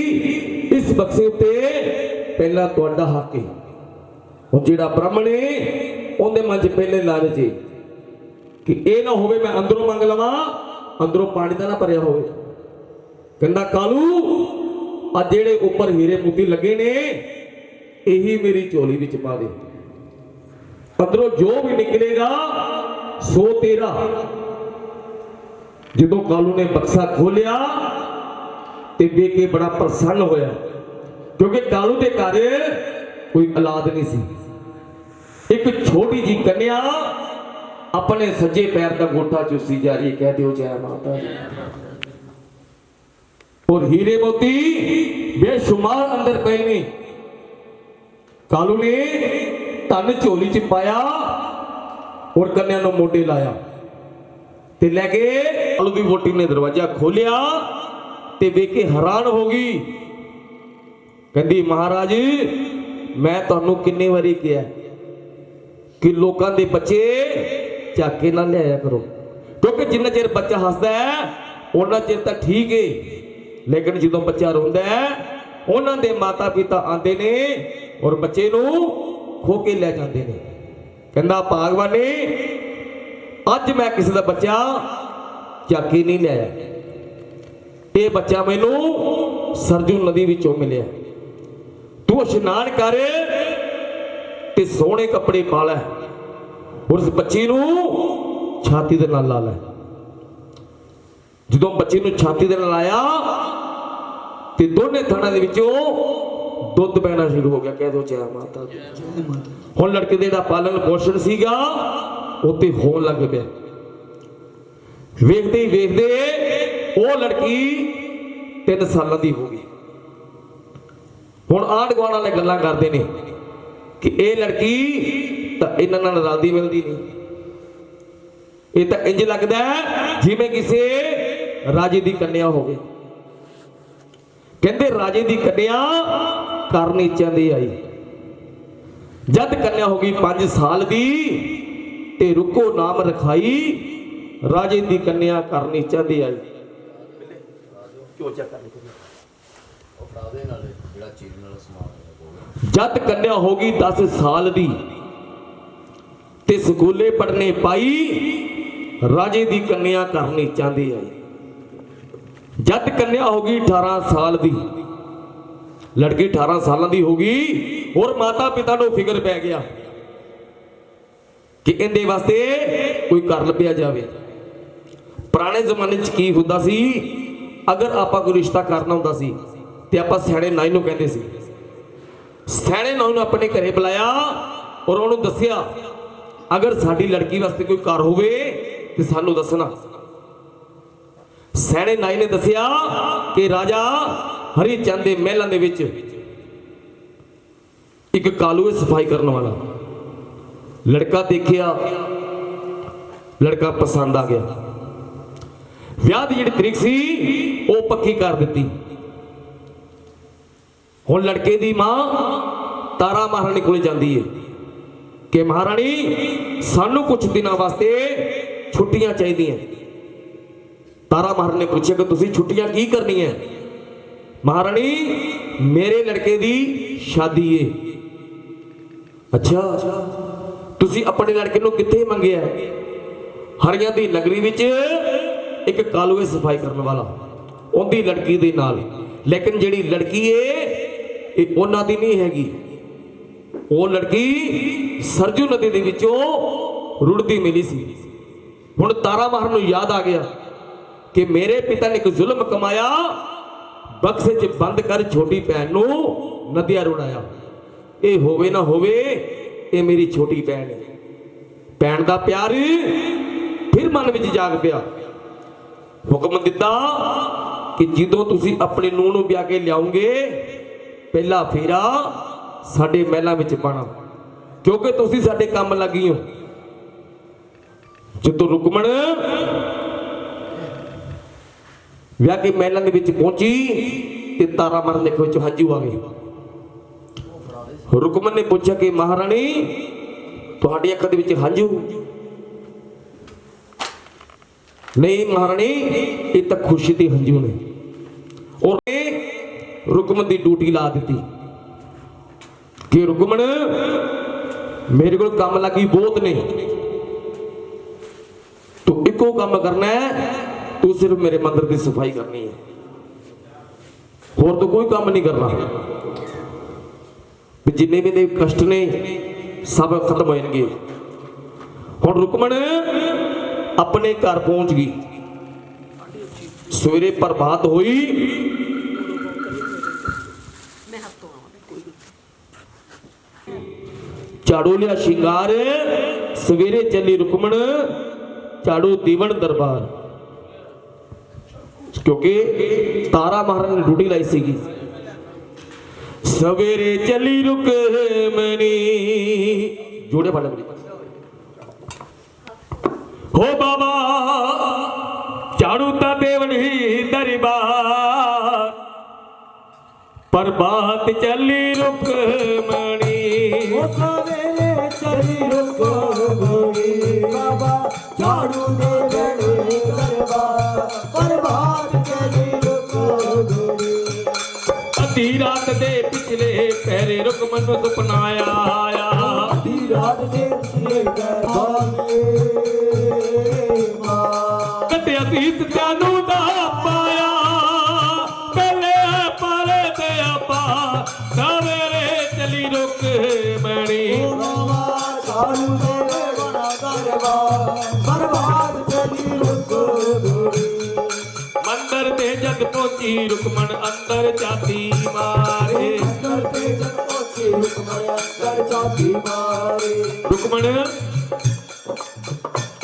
Speaker 3: ਇਸ ਬਕਸੇ ਉੱਤੇ ਪਹਿਲਾਂ ਤੁਹਾਡਾ ਹੱਕ ਹੈ ਉਹ ਜਿਹੜਾ ਬ੍ਰਾਹਮਣ ਹੈ ਉਹਦੇ ਮਨ 'ਚ ਪਹਿਲੇ ਲਾਲਚ ਹੈ ਕਿ ਇਹ ਨਾ ਹੋਵੇ ਮੈਂ ਅੰਦਰੋਂ ਮੰਗ ਲਵਾਂ ਅੰਦਰੋਂ ਪਾਣੀ ਦਾ ਨਾ ਭਰਿਆ ਹੋਵੇ ਕਹਿੰਦਾ ਕਾਲੂ ਆ ਜਿਹੜੇ ਉੱਪਰ ਹੀਰੇ ਮੋਤੀ ਲੱਗੇ ਨੇ ਇਹੀ ਮੇਰੀ ਝੋਲੀ ਵਿੱਚ ਪਾ ਦੇ ਅੰਦਰੋਂ ਜੋ ਵੀ ਨਿਕਲੇਗਾ ਸੋ ਤੇਰਾ ਜਦੋਂ ਕਾਲੂ ਨੇ ਬਕਸਾ ਖੋਲਿਆ ਤੇ ਵੇਖ ਕੇ ਬੜਾ ਪ੍ਰਸੰਨ ਹੋਇਆ ਕਿਉਂਕਿ ਕਾਲੂ ਦੇ ਘਰ ਕੋਈ ਔਲਾਦ ਨਹੀਂ ਸੀ ਇੱਕ ਛੋਟੀ ਜੀ ਕੰਨਿਆ ਆਪਣੇ ਸੱਜੇ ਪੈਰ ਦਾ ਗੋਟਾ ਚੂਸੀ ਜਾ ਰਹੀ ਹੈ ਕਹਿ ਦਿਓ ਜੈ ਮਾਤਾ ਦੀ और हीरे मोती बेशुमार अंदर पए ने कालू ने धन झोली च पाया और कन्या नु मोढे लाया ते लेके कालू दी वोटी ने दरवाजा खोलिया ते वेख के हैरान हो गई कहंदी महाराज मैं तुहानू किन्ने वारी कहा कि लोकां दे बच्चे झाके ना लिया करो क्योंकि जिन्ना चिर बच्चा हसदा है उन्ना चिर तां ठीक है लेकिन जो बच्चा रोंदा है ਉਹਨਾਂ ਦੇ ਮਾਤਾ ਪਿਤਾ ਆਂਦੇ ਨੇ ਔਰ ਬੱਚੇ ਨੂੰ ਖੋ ਕੇ ਲੈ ਜਾਂਦੇ ਨੇ। ਕਹਿੰਦਾ ਭਾਗਵਾਨੇ ਅੱਜ ਮੈਂ ਕਿਸੇ ਦਾ ਬੱਚਾ ਚੱਕ ਕੇ ਨਹੀਂ ਲਿਆਇਆ, ਇਹ ਬੱਚਾ ਮੈਨੂੰ ਸਰਜੂ ਨਦੀ ਵਿੱਚੋਂ ਮਿਲਿਆ। ਤੂੰ ਇਸ਼ਨਾਨ ਕਰ ਤੇ ਸੋਹਣੇ ਕੱਪੜੇ ਪਾ ਲੈ ਔਰ ਉਸ ਬੱਚੇ ਨੂੰ ਛਾਤੀ ਦੇ ਨਾਲ ਲਾ ਲੈ। ਜਦੋਂ ਬੱਚੇ ਨੂੰ ਛਾਤੀ ਦੇ ਨਾਲ ਲਾਇਆ ਤੇ ਦੋਨੇ ਥਣਾਂ ਦੇ ਵਿੱਚੋਂ ਦੁੱਧ ਪੈਣਾ ਸ਼ੁਰੂ ਹੋ ਗਿਆ। ਕਹਿ ਦੋ ਜੈ ਮਾਤਾ ਦੀ। ਹੁਣ ਲੜਕੇ ਦੇ ਜਿਹੜਾ ਪਾਲਣ ਪੋਸ਼ਣ ਸੀਗਾ ਉੱਤੇ ਹੋਣ ਲੱਗ ਪਿਆ। ਵੇਖਦੇ ਹੀ ਵੇਖਦੇ ਉਹ ਲੜਕੀ 3 ਸਾਲਾਂ ਦੀ ਹੋ ਗਈ। ਹੁਣ ਆਂਢ ਗੁਆਂਢ ਵਾਲੇ ਗੱਲਾਂ ਕਰਦੇ ਨੇ ਕਿ ਇਹ ਲੜਕੀ ਤਾਂ ਇਹਨਾਂ ਨਾਲ ਰਲਦੀ ਮਿਲਦੀ ਨਹੀਂ, ਇਹ ਤਾਂ ਇੰਜ ਲੱਗਦਾ ਜਿਵੇਂ ਕਿਸੇ ਰਾਜੇ ਦੀ ਕੰਨਿਆ ਹੋਵੇ। ਕਹਿੰਦੇ ਰਾਜੇ ਦੀ ਕੰਨਿਆ ਘਰ ਨੀਚਿਆਂ ਦੀ ਆਈ। ਜਦ ਕੰਨਿਆ ਹੋ ਗਈ 5 ਸਾਲ ਦੀ ਤੇ ਰੁਕੋ ਨਾਮ ਰਖਾਈ, ਰਾਜੇ ਦੀ ਕੰਨਿਆ ਘਰ ਨੀਚਿਆਂ ਦੀ ਆਈ। ਜਦ ਕੰਨਿਆ ਹੋ ਗਈ 10 ਸਾਲ ਦੀ ਤੇ ਸਕੂਲੇ ਪੜ੍ਹਨੇ ਪਾਈ, ਰਾਜੇ ਦੀ ਕੰਨਿਆ ਘਰ ਨੀਚਿਆਂ ਦੀ ਆਈ। ਜਦ ਕੰਨਿਆ ਹੋ ਗਈ 18 ਸਾਲ ਦੀ, ਲੜਕੀ 18 ਸਾਲਾਂ ਦੀ ਹੋ ਗਈ ਔਰ ਮਾਤਾ ਪਿਤਾ ਨੂੰ ਫਿਕਰ ਪੈ ਗਿਆ ਕਿ ਇਹਦੇ ਵਾਸਤੇ ਕੋਈ ਘਰ ਲੱਭਿਆ ਜਾਵੇ। ਪੁਰਾਣੇ ਜ਼ਮਾਨੇ 'ਚ ਕੀ ਹੁੰਦਾ ਸੀ, ਅਗਰ ਆਪਾਂ ਕੋਈ ਰਿਸ਼ਤਾ ਕਰਨਾ ਹੁੰਦਾ ਸੀ ਤੇ ਆਪਾਂ ਸਿਆਣੇ ਨਾਈ ਨੂੰ ਕਹਿੰਦੇ ਸੀ। ਸਿਆਣੇ ਨਾਈ ਨੂੰ ਆਪਣੇ ਘਰੇ ਬੁਲਾਇਆ ਔਰ ਉਹਨੂੰ ਦੱਸਿਆ ਅਗਰ ਸਾਡੀ ਲੜਕੀ ਵਾਸਤੇ ਕੋਈ ਘਰ ਹੋਵੇ ਤੇ ਸਾਨੂੰ ਦੱਸਣਾ। ਸਿਆਣੇ ਨਾਈ ਨੇ ਦੱਸਿਆ ਕਿ ਰਾਜਾ ਹਰੀ ਚੰਦ ਦੇ ਮਹਿਲਾਂ ਦੇ ਵਿੱਚ ਇੱਕ ਕਾਲੂ ਹੈ ਸਫਾਈ ਕਰਨ ਵਾਲਾ। ਲੜਕਾ ਦੇਖਿਆ, ਲੜਕਾ ਪਸੰਦ ਆ ਗਿਆ। ਵਿਆਹ ਦੀ ਜਿਹੜੀ ਤਰੀਕ ਸੀ ਉਹ ਪੱਕੀ ਕਰ ਦਿੱਤੀ। ਹੁਣ ਲੜਕੇ ਦੀ ਮਾਂ ਤਾਰਾ ਮਹਾਰਾਣੀ ਕੋਲ ਜਾਂਦੀ ਹੈ ਕਿ ਮਹਾਰਾਣੀ ਸਾਨੂੰ ਕੁਝ ਦਿਨਾਂ ਵਾਸਤੇ ਛੁੱਟੀਆਂ ਚਾਹੀਦੀਆਂ। ਤਾਰਾ ਮਹਾਰਾਣੀ ਨੇ ਪੁੱਛਿਆ ਕਿ ਤੁਸੀਂ ਛੁੱਟੀਆਂ ਕੀ ਕਰਨੀਆਂ? ਮਹਾਰਾਣੀ ਮੇਰੇ ਲੜਕੇ ਦੀ ਸ਼ਾਦੀ ਏ। ਅੱਛਾ, ਤੁਸੀਂ ਆਪਣੇ ਲੜਕੇ ਨੂੰ ਕਿੱਥੇ ਮੰਗਿਆ? ਹਰੀਆਂ ਦੀ ਨਗਰੀ ਵਿੱਚ ਇੱਕ ਕਾਲੂਏ ਸਫਾਈ ਕਰਨ ਵਾਲਾ, ਉਹਦੀ ਲੜਕੀ ਦੇ ਨਾਲ। ਲੇਕਿਨ ਜਿਹੜੀ ਲੜਕੀ ਏ ਇਹ ਉਹਨਾਂ ਦੀ ਨਹੀਂ ਹੈਗੀ। ਉਹ ਲੜਕੀ ਸਰਜੂ ਨਦੀ ਦੇ ਵਿੱਚੋਂ ਰੁੜਦੀ ਮਿਲੀ ਸੀ। ਹੁਣ ਤਾਰਾ ਮਹਾਰਾਣੀ ਨੂੰ ਯਾਦ ਆ ਗਿਆ ਕਿ ਮੇਰੇ ਪਿਤਾ ਨੇ ਇੱਕ ਜ਼ੁਲਮ ਕਮਾਇਆ, ਬਕਸੇ 'ਚ ਬੰਦ ਕਰ ਛੋਟੀ ਭੈਣ ਨੂੰ ਨਦੀਆਂ ਰੁੜਾਇਆ। ਇਹ ਹੋਵੇ ਨਾ ਹੋਵੇ, ਇਹ ਮੇਰੀ ਛੋਟੀ ਭੈਣ ਹੈ। ਭੈਣ ਦਾ ਪਿਆਰ ਫਿਰ ਮਨ ਵਿੱਚ ਜਾਗ ਪਿਆ। ਹੁਕਮ ਦਿੱਤਾ ਕਿ ਜਦੋਂ ਤੁਸੀਂ ਆਪਣੇ ਨੂੰਹ ਨੂੰ ਵਿਆਹ ਕੇ ਲਿਆਉਂਗੇ, ਪਹਿਲਾ ਫੇਰਾ ਸਾਡੇ ਮਹਿਲਾਂ ਵਿੱਚ ਪਾਣਾ, ਕਿਉਂਕਿ ਤੁਸੀਂ ਸਾਡੇ ਕੰਮ ਲੱਗੀ ਹੋ। ਜਦੋਂ ਰੁਕਮਣ ਵਿਆਹ ਕੇ ਮਹਿਲਾਂ ਦੇ ਵਿੱਚ ਪਹੁੰਚੀ ਤੇ ਤਾਰਾ ਮਹਾਰਾਣੀ ਦੇ ਅੱਖਾਂ ਵਿੱਚ ਹੰਝੂ ਆ ਗਏ। ਰੁਕਮਣ ਨੇ ਪੁੱਛਿਆ ਕਿ ਮਹਾਰਾਣੀ ਤੁਹਾਡੀ ਅੱਖਾਂ ਦੇ ਵਿੱਚ ਹੰਝੂ? ਨਹੀਂ ਮਹਾਰਾਣੀ, ਇਹ ਤਾਂ ਖੁਸ਼ੀ ਦੇ ਹੰਝੂ ਨੇ। ਔਰ ਰੁਕਮਣ ਦੀ ਡਿਊਟੀ ਲਾ ਦਿੱਤੀ ਕਿ ਰੁਕਮਣ ਮੇਰੇ ਕੋਲ ਕੰਮ ਲੱਗੀ ਬਹੁਤ ਨੇ, ਤੂੰ ਇੱਕੋ ਕੰਮ ਕਰਨਾ ਹੈ, ਤੂੰ ਸਿਰਫ ਮੇਰੇ ਮੰਦਿਰ ਦੀ ਸਫਾਈ ਕਰਨੀ ਹੈ, ਹੋਰ ਤੂੰ ਕੋਈ ਕੰਮ ਨਹੀਂ ਕਰਨਾ। ਜਿੰਨੇ ਵੀ ਦੇ ਕਸ਼ਟ ਨੇ ਸਭ ਖਤਮ ਹੋ ਜਾਣਗੇ। ਹੁਣ ਰੁਕਮਣ ਆਪਣੇ ਘਰ ਪਹੁੰਚ ਗਈ। ਸਵੇਰੇ ਪ੍ਰਭਾਤ ਹੋਈ, ਝਾੜੂ ਲਿਆ ਸ਼ਿੰਗਾਰ, ਸਵੇਰੇ ਚੱਲੀ ਰੁਕਮਣ ਝਾੜੂ ਦੀਵਨ ਦਰਬਾਰ, ਕਿਉਂਕਿ ਤਾਰਾ ਮਹਾਰਾਣੀ ਨੇ ਡਿਊਟੀ ਲਾਈ ਸੀਗੀ। ਸਵੇਰੇ ਚੱਲੀ ਰੁਕਮਣੀ, ਜੋੜੇ ਫੜ ਲੈ ਹੋ ਬਾਬਾ, ਝਾੜੂ ਤਾਂ ਦੇਵਨ ਹੀ ਦਰਬਾਰ, ਪ੍ਰਭਾਤ ਚੱਲੀ ਰੁਕਮਣੀ।
Speaker 4: ਸਵੇਰੇ ਚੱਲੀ ਰੁਕਮਣੀ, ਬਾਬਾ ਝਾੜੂ ਦੇਵਨ ਹੀ ਦਰਬਾਰ, ਪ੍ਰਭਾਤ ਚੱਲੀ ਰੁਕਮਣੀ।
Speaker 3: ਅਤੀ ਅੱਧੀ ਰਾਤ ਦੇ ਪਿਛਲੇ ਪਹਿਰੇ ਰੁਕਮਨ ਨੂੰ ਸੁਪਨਾ ਆਇਆ
Speaker 1: ਅੱਧੀ ਰਾਤ ਦੇ ਪਿਛਲੇ ਪਹਿਰੇ
Speaker 3: ਕੱਟਿਆ ਸੀਸ ਤੈਨੂੰ ਦਾ ਪਾਇਆ ਪਹਿਲੇ ਪਾਲੇ ਤੇ ਆਪਾ ਸਵੇਰੇ ਚਲੀ ਰੁਕ ਬਣੀ
Speaker 1: ਚਾਲੂ ਦੇ ਬਣਾ ਦਰਬਾਰ ਬਰਬਾਦ ਚਲੀ ਰੁਕ
Speaker 3: ਮੰਦਰ ਤੇ ਜਦ ਪਹੁੰਚੀ ਰੁਕਮਨ ਅੰਦਰ ਚਾਤੀ ਮਾਰੇ
Speaker 1: ਅੰਦਰ ਤੇ ਜਦ ਪਹੁੰਚੀ ਰੁਕਮਨ ਅੰਦਰ ਚਾਤੀ ਮਾਰੇ
Speaker 3: ਰੁਕਮਨ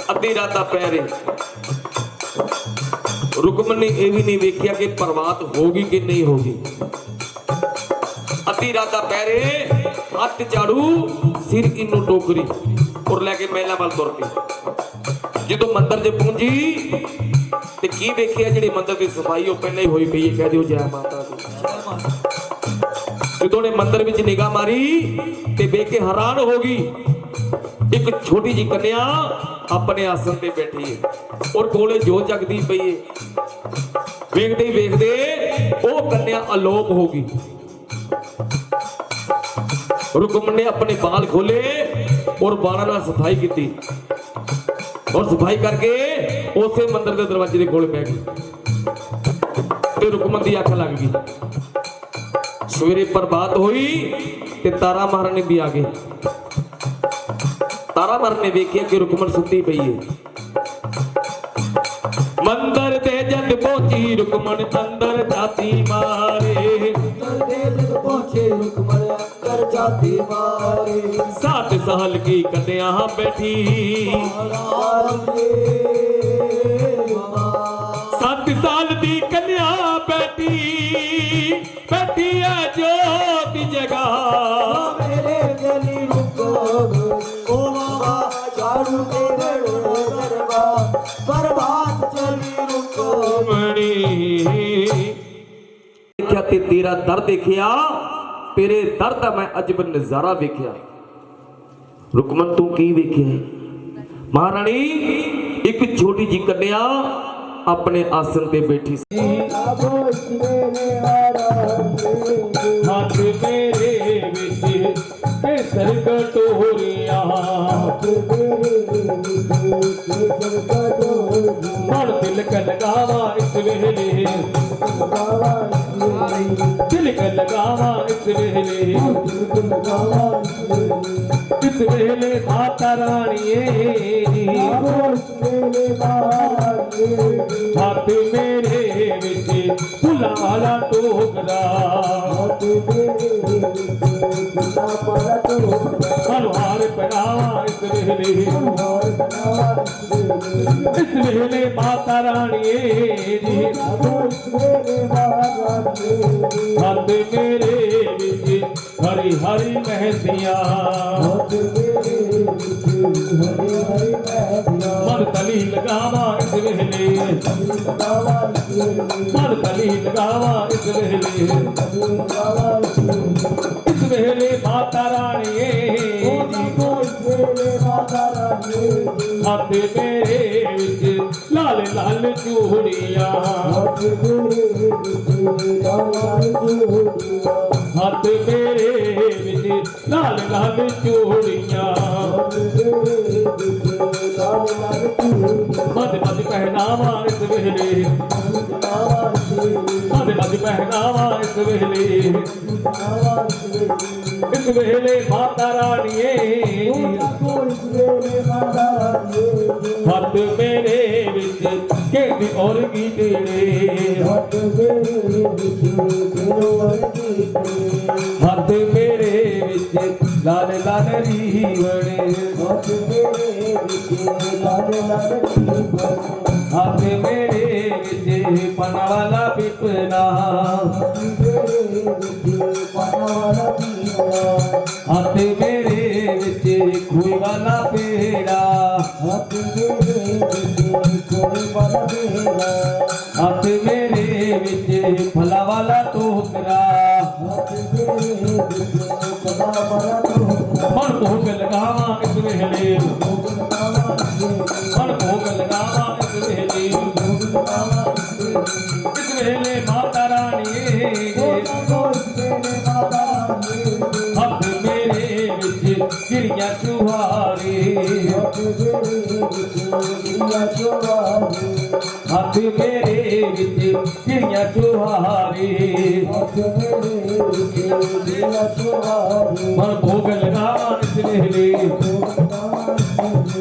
Speaker 3: ਅੱਧੀ ਰਾਤਾਂ ਪਹਿਰੇ ਰੁਕਮਨ ਨੇ ਇਹ ਵੀ ਨਹੀਂ ਵੇਖਿਆ ਕਿ ਪ੍ਰਵਾਤ ਹੋਗੀ ਕਿ ਨਹੀਂ ਹੋਗੀ ਅੱਧੀ ਰਾਤਾਂ ਪਹਿਰੇ ਹੱਥ ਝਾੜੂ ਸਿਰ ਕਿਨੂੰ ਟੋਕਰੀ ਔਰ ਲੈ ਕੇ ਮਹਿਲਾਂ ਵੱਲ ਤੁਰ ਪਈ ਜਦੋਂ ਮੰਦਰ 'ਚ ਪਹੁੰਚੀ ਤੇ ਕੀ ਵੇਖਿਆ ਜਿਹੜੀ ਮੰਦਰ ਦੀ ਸਫਾਈ ਉਹ ਪਹਿਲਾਂ ਹੀ ਹੋਈ ਪਈ ਹੈ ਕਹਿ ਦਿਓ ਜੈ ਮਾਤਾ ਦੀ ਜਦੋਂ ਨੇ ਮੰਦਰ ਵਿੱਚ ਨਿਗਾਹ ਮਾਰੀ ਤੇ ਵੇਖ ਕੇ ਹੈਰਾਨ ਹੋ ਗਈ ਇੱਕ ਛੋਟੀ ਜਿਹੀ ਕੰਨਿਆ ਆਪਣੇ ਆਸਣ ਤੇ ਬੈਠੀ ਹੈ ਔਰ ਕੋਲੇ ਜੋ ਜਗਦੀ ਪਈ ਹੈ ਵੇਖਦੇ ਹੀ ਵੇਖਦੇ ਉਹ ਕੰਨਿਆ ਅਲੋਪ ਹੋ ਗਈ ਰੁਕਮਨ ਨੇ ਆਪਣੇ ਬਾਲ ਖੋਲੇ ਔਰ ਬਾਲਾਂ ਨਾਲ ਸਫਾਈ ਕੀਤੀ ਔਰ ਸਫਾਈ ਕਰਕੇ ਉਸੇ ਮੰਦਰ ਦੇ ਦਰਵਾਜ਼ੇ ਦੇ ਕੋਲ ਬਹਿ ਗਈ ਤੇ ਰੁਕਮਨ ਦੀ ਅੱਖ ਲੱਗ ਗਈ ਸਵੇਰੇ ਪ੍ਰਭਾਤ ਹੋਈ ਤੇ ਤਾਰਾ ਮਹਾਰਾਣੀ ਵੀ ਆ ਗਏ ਤਾਰਾ ਮਹਾਰਾਣੀ ਨੇ ਵੇਖਿਆ ਕਿ ਰੁਕਮਨ ਸੁੱਤੀ ਪਈ ਹੈ ਮੰਦਰ ਤੇ ਜਦ ਪਹੁੰਚੀ ਰੁਕਮਨ ਅੰਦਰ ਜਾਤੀ ਮਾਰੇ
Speaker 1: ਅੰਦਰ ਤੇ ਜਦ ਪਹੁੰਚੇ ਰੁਕਮਨ ਅੰਦਰ ਚਾਤੀ ਮਾਰੇ
Speaker 3: 7 ਸਾਲ ਕੀ ਕੰਨਿਆ ਬੈਠੀ 7 ਸਾਲ ਦੀ ਕੰਨਿਆ ਬੈਠੀ ਬੈਠੀ ਹੈ ਜੋਤੀ ਜਗਾ
Speaker 1: ਮੇਰੇ ਗਲੀ ਰੁਕੋ ਓ ਬਾਬਾ ਝਾੜੂ ਦੇ ਬਣਾ ਦਰਬਾਰ ਬਰਬਾਦ ਚਲੀ ਰੁਕੋ
Speaker 3: ਮਣੀ ਦੇਖਿਆ ਤੇ ਤੇਰਾ ਦਰ ਦੇਖਿਆ ਤੇਰੇ ਦਰ ਦਾ ਮੈਂ ਅਜਬ ਨਜ਼ਾਰਾ ਵੇਖਿਆ ਰੁਕਮਨ ਤੂੰ ਕੀ ਵੇਖਿਆ ਮਹਾਰਾਣੀ ਇੱਕ ਛੋਟੀ ਜਿਹੀ ਕੰਨਿਆ ਆਪਣੇ ਆਸਣ ਤੇ ਬੈਠੀ ਸੀ ਹੱਥ ਮੇਰੇ ਵਿੱਚ ਕੇਸਰ ਕਟੋਰੀਆਂ ਮਨ ਤਿਲਕ ਲਗਾਵਾ ਇਸ ਵੇਲੇ ਤਿਲਕ ਲਗਾਵਾ ਇਸ ਵੇਲੇ ਇਸ ਵੇਲੇ ਮਾਤਾ ਰਾਣੀਏ ਹੱਥ ਮੇਰੇ ਵਿੱਚ ਫੁੱਲਾਂ ਵਾਲਾ ਟੋਕਰਾ ਹਲਵਾਰ ਪਹਿਰਾਵਾ ਇਸ ਵੇਲੇ ਮਾਤਾ ਰਾਣੀਏ ਜੀ ਹੱਥ ਮੇਰੇ ਵਿੱਚ ਹਰੀ ਹਰੀ ਮਹਿੰਦੀਆਂ ਮਨ ਤਲੀ ਲਗਾਵਾ ਇਸ ਵੇਲੇ ਮਨ ਤਲੀ ਲਗਾਵਾ ਇਸ ਵੇਲੇ ਮਾਤਾ ਰਾਣੀਏ ਹੱਥ ਮੇਰੇ ਵਿੱਚ ਲਾਲ ਲਾਲ ਚੂੜੀਆਂ ਹੱਥ ਮੇਰੇ ਵਿੱਚ ਲਾਲ ਲਾਲ ਚੂੜੀਆਂ ਮਦ ਮਦ ਪਹਿਨਾਵਾ ਇਸ ਵੇਲੇ ਮਦ ਮਦ ਪਹਿਨਾਵਾ ਇਸ ਵੇਲੇ ਮਾਤਾ ਰਾਣੀਏ ਹੱਥ ਮੇਰੇ ਵਿੱਚ ਕਿਹਦੀ ਔਰ ਕੀ ਤੇਰੇ ਹੱਥ ਮੇਰੇ ਵਿੱਚ ਲਾਲ ਲਾਲ ਰੀਵੜੇ ਹੱਥ ਮੇਰੇ ਵਿੱਚ ਪਨ ਵਾਲਾ ਪਿਪਨਾ ਹੱਥ ਮੇਰੇ ਵਿੱਚ ਖੂਹ ਵਾਲਾ ਪੇੜਾ ਹੱਥ ਮੇਰੇ ਵਿੱਚ ਫਲਾਂ ਵਾਲਾ ਟੋਕਰਾ ਮਨ ਭੋਗ ਲਗਾਵਾ ਇਸ ਵੇਲੇ ਮਨ ਭੋਗ ਲਗਾਵਾ ਇਸ ਵੇਲੇ ਮਾਤਾ ਰਾਣੀਏ चुहारे हाथ मेरे विच चिड़ियां चुहारे मन भोग लगावा इस वेले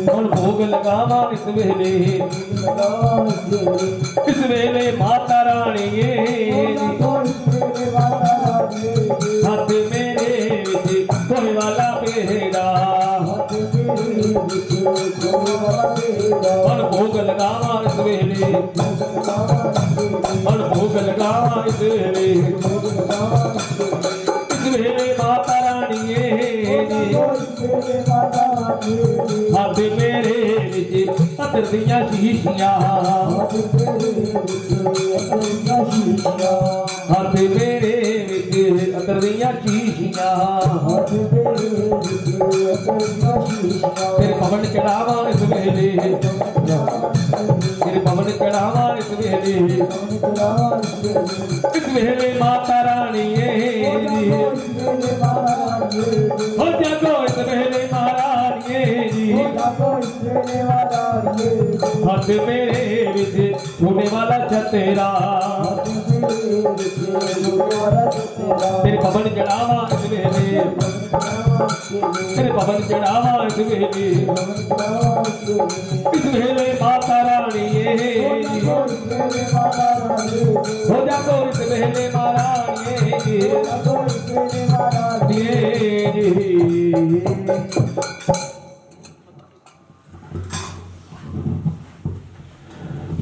Speaker 3: मन भोग लगावा इस वेले माता रानी हाथ मेरे विच कोई वाला पेड़ा मन भोग लगावा इस वेले मन भोग लगावा इस वेले माता रानी हाथ मेरे विच अतर दियां शीशियां हाथ मेरे विच अतर दियां शीशियां तेरे पवन चढ़ावा इस वेले तेरे पवन चढ़ावा इस वेले माता रानी हो जागो इस वेले महारानी हाथ मेरे विच छूने वाला छतेरा तेरे पवन चढ़ावा इस वेले तेरे पवन चढ़ावा इस वेले माता रानी हो जागो इस वेले महारानी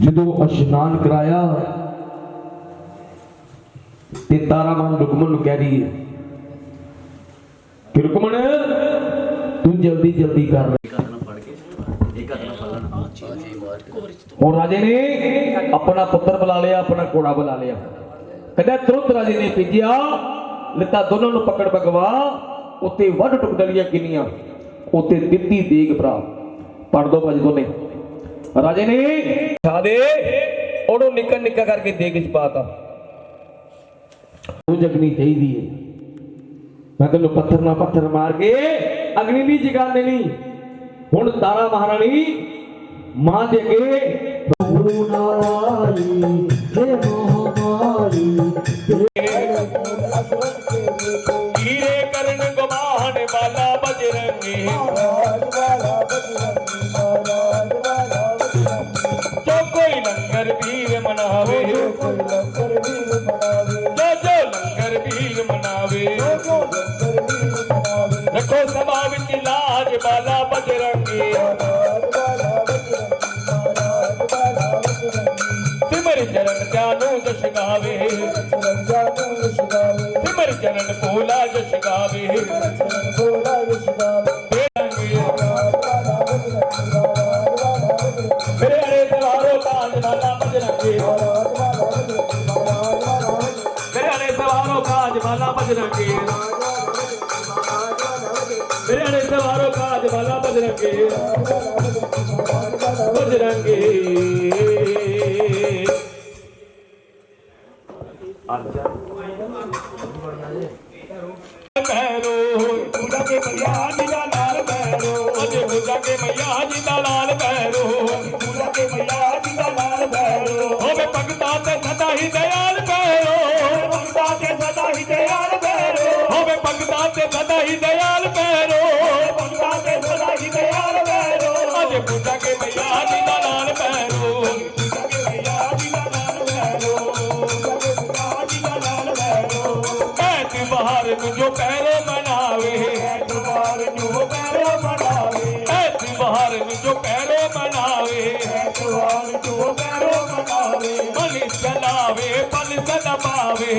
Speaker 3: ਜਦੋਂ ਇਸ਼ਨਾਨ ਕਰਾਇਆ ਤੇ ਤਾਰਾ ਮਾਂ ਰੁਕਮਣ ਨੂੰ ਕਹਿ ਰਹੀ ਹੈ ਕਿ ਰੁਕਮਣ ਤੂੰ ਜਲਦੀ ਜਲਦੀ ਕਰ और राजे ने अपना पुत्र बुला लिया अपना घोड़ा बुला लिया कहता तुरंत राजे ने भेजिया लिता दोनों ਨੂੰ पकड़ भगवा ਉੱਤੇ ਵੱਢ ਟੁਕ ਡਲੀਆਂ ਕਿੰਨੀਆਂ ਉੱਤੇ ਦਿੱਤੀ ਦੇਗ ਭਰਾ ਪੜ ਦੋ ਭਜ ਦੋਨੇ ਰਾਜੇ ਨੇ ਛਾਦੇ ਉਹਨੂੰ ਨਿੱਕਾ ਨਿੱਕਾ ਕਰਕੇ ਦੇਗ ਚ ਪਾਤਾ ਉਹ ਜਗਨੀ ਚਾਹੀਦੀ ਹੈ ਮੈਂ ਤੈਨੂੰ ਪੱਥਰ ਨਾਲ ਪੱਥਰ ਮਾਰ ਕੇ ਅਗਨੀ ਦੀ ਜਗਾਣ ਦੇਣੀ ਹੁਣ ਤਾਰਾ ਮਹਾਰਾਣੀ ਮਾਂ ਦੇ ਅੱਗੇ ਹੀਰੇ ਕਰਨ ਗਵਾਹਣ ਵਾਲਾ ਬਜਰੰਗੀ ਜੋ ਕੋਈ ਲੰਗਰ ਵੀਰ ਮਨਾਵੇ ਜੋ ਲੰਗਰ ਵੀਰ ਮਨਾਵੇ ਰੱਖੋ ਸਭਾ ਵਿੱਚ ਲਾਜ ਵਾਲਾ ਬਜਰੰਗੀ सिमर चरण जानो जश गावे सिमर चरण भोला जश गावे मेरे हरे सवारो काज वाला बजरंगी मेरे हरे सवारो काज वाला बजरंगी मेरे हरे सवारो काज वाला बजरंगी बजरंगी भैरो पूजा के मैया जी का लाल भैरो अजय पूजा के मैया जी का लाल भैरो पूजा के मैया जी का लाल भैरो होवे भगता ते सदा ही दयाल भैरो भगता ते सदा ही दयाल भैरो होवे भगता ते सदा ही दयाल भैरो भगता ते सदा ही दयाल भैरो अजय पूजा के मैया जी का लाल भैरो पूजा के मैया जी का लाल भैरो बाहर जो पैरो बनावे बाहर जो पैरो बनावे बाहर जो पैरो बनावे बाहर जो पैरो बनावे मन चलावे पल सदा पावे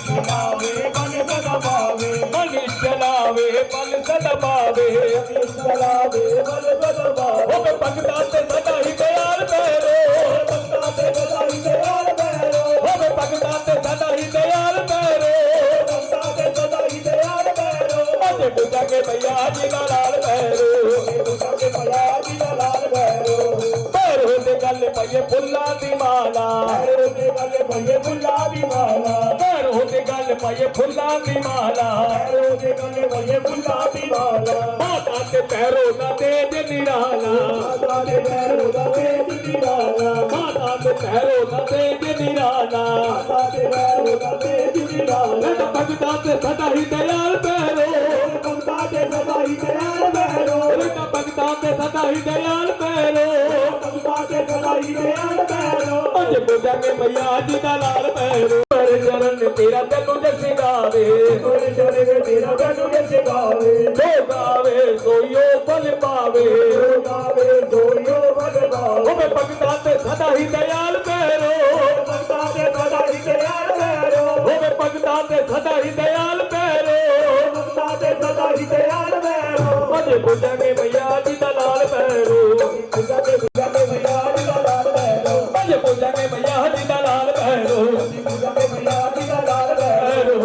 Speaker 3: चलावे पल सदा पावे मन चलावे पल सदा पावे चलावे पल सदा पावे ओ भगता ते सदा ही दयाल पैरो भगता ते सदा ही दयाल पैरो ओ भगता ते सदा ही दयाल पैरो पूजा के मैया जी का लाल भैरो पूजा के मैया जी का लाल भैरो भैरो दे गल पइए फुल्ला दी माला भैरो दे गल पइए फुल्ला दी माला भैरो दे गल पइए फुल्ला दी माला भैरो दे गल पइए फुल्ला दी माला माता ते पैरों दा तेज निराला
Speaker 4: माता दे पैरों दा तेज निराला
Speaker 3: माता दे पैरों दा तेज निराला
Speaker 4: माता दे पैरों दा तेज निराला
Speaker 3: भगता ते सदा ही दयाल पैरो
Speaker 4: भगता ते सदा ही दयाल पैरो
Speaker 3: भगता ते सदा ही दयाल पैरो
Speaker 4: भगता ते सदा ही दयाल पैरो
Speaker 3: अज पूजा के मैया जी दा लाल पैरो तेरे चरण तेरा तैनू जस गावे
Speaker 4: तोरे चरण तेरा तैनू जस गावे
Speaker 3: जो गावे सोइयो फल पावे
Speaker 4: जो गावे सोइयो फल पावे
Speaker 3: ओ मैं भगता ते सदा ही दयाल पैरो
Speaker 4: भगता ते सदा ही दयाल पैरो
Speaker 3: ओ मैं भगता ते सदा ही दयाल पैरो
Speaker 4: भगता ते सदा ही दयाल पैरो
Speaker 3: अज पूजा के मैया जी दा लाल पैरो
Speaker 4: पूजा के मैया जी दा लाल पैरो
Speaker 3: अज पूजा के मैया जी दा लाल पैरो
Speaker 4: पूजा के मैया जी दा लाल पैरो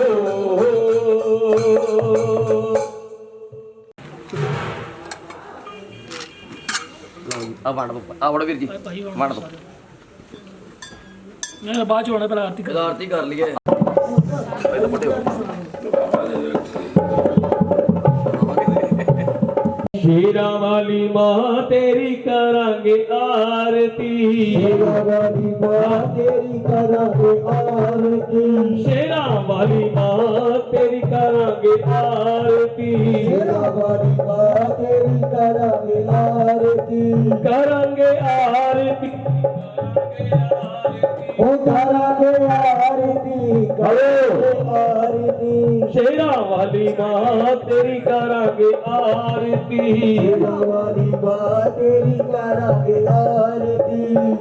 Speaker 5: ਵੜ ਵੀਰ ਜੀ ਵੜ ਦੋ
Speaker 2: ਮੈਂ ਬਾਅਦ ਚ ਹੋਣਾ ਪਹਿਲਾਂ ਆਰਤੀ ਕਰ
Speaker 5: ਆਰਤੀ ਕਰ ਲਈਏ ਪਹਿਲਾਂ ਵੱਡੇ
Speaker 3: शेरा वाली माँ तेरी करांगे आरती
Speaker 4: शेरा वाली माँ तेरी करांगे आरती
Speaker 3: शेरा वाली माँ तेरी करांगे आरती
Speaker 4: शेरा वाली माँ तेरी करांगे आरती
Speaker 3: करांगे आरती
Speaker 4: ओ करांगे आरती करांगे आरती
Speaker 3: शेरा वाली माँ तेरी करांगे आरती
Speaker 4: शेरा वाली माँ तेरी करांगे आरती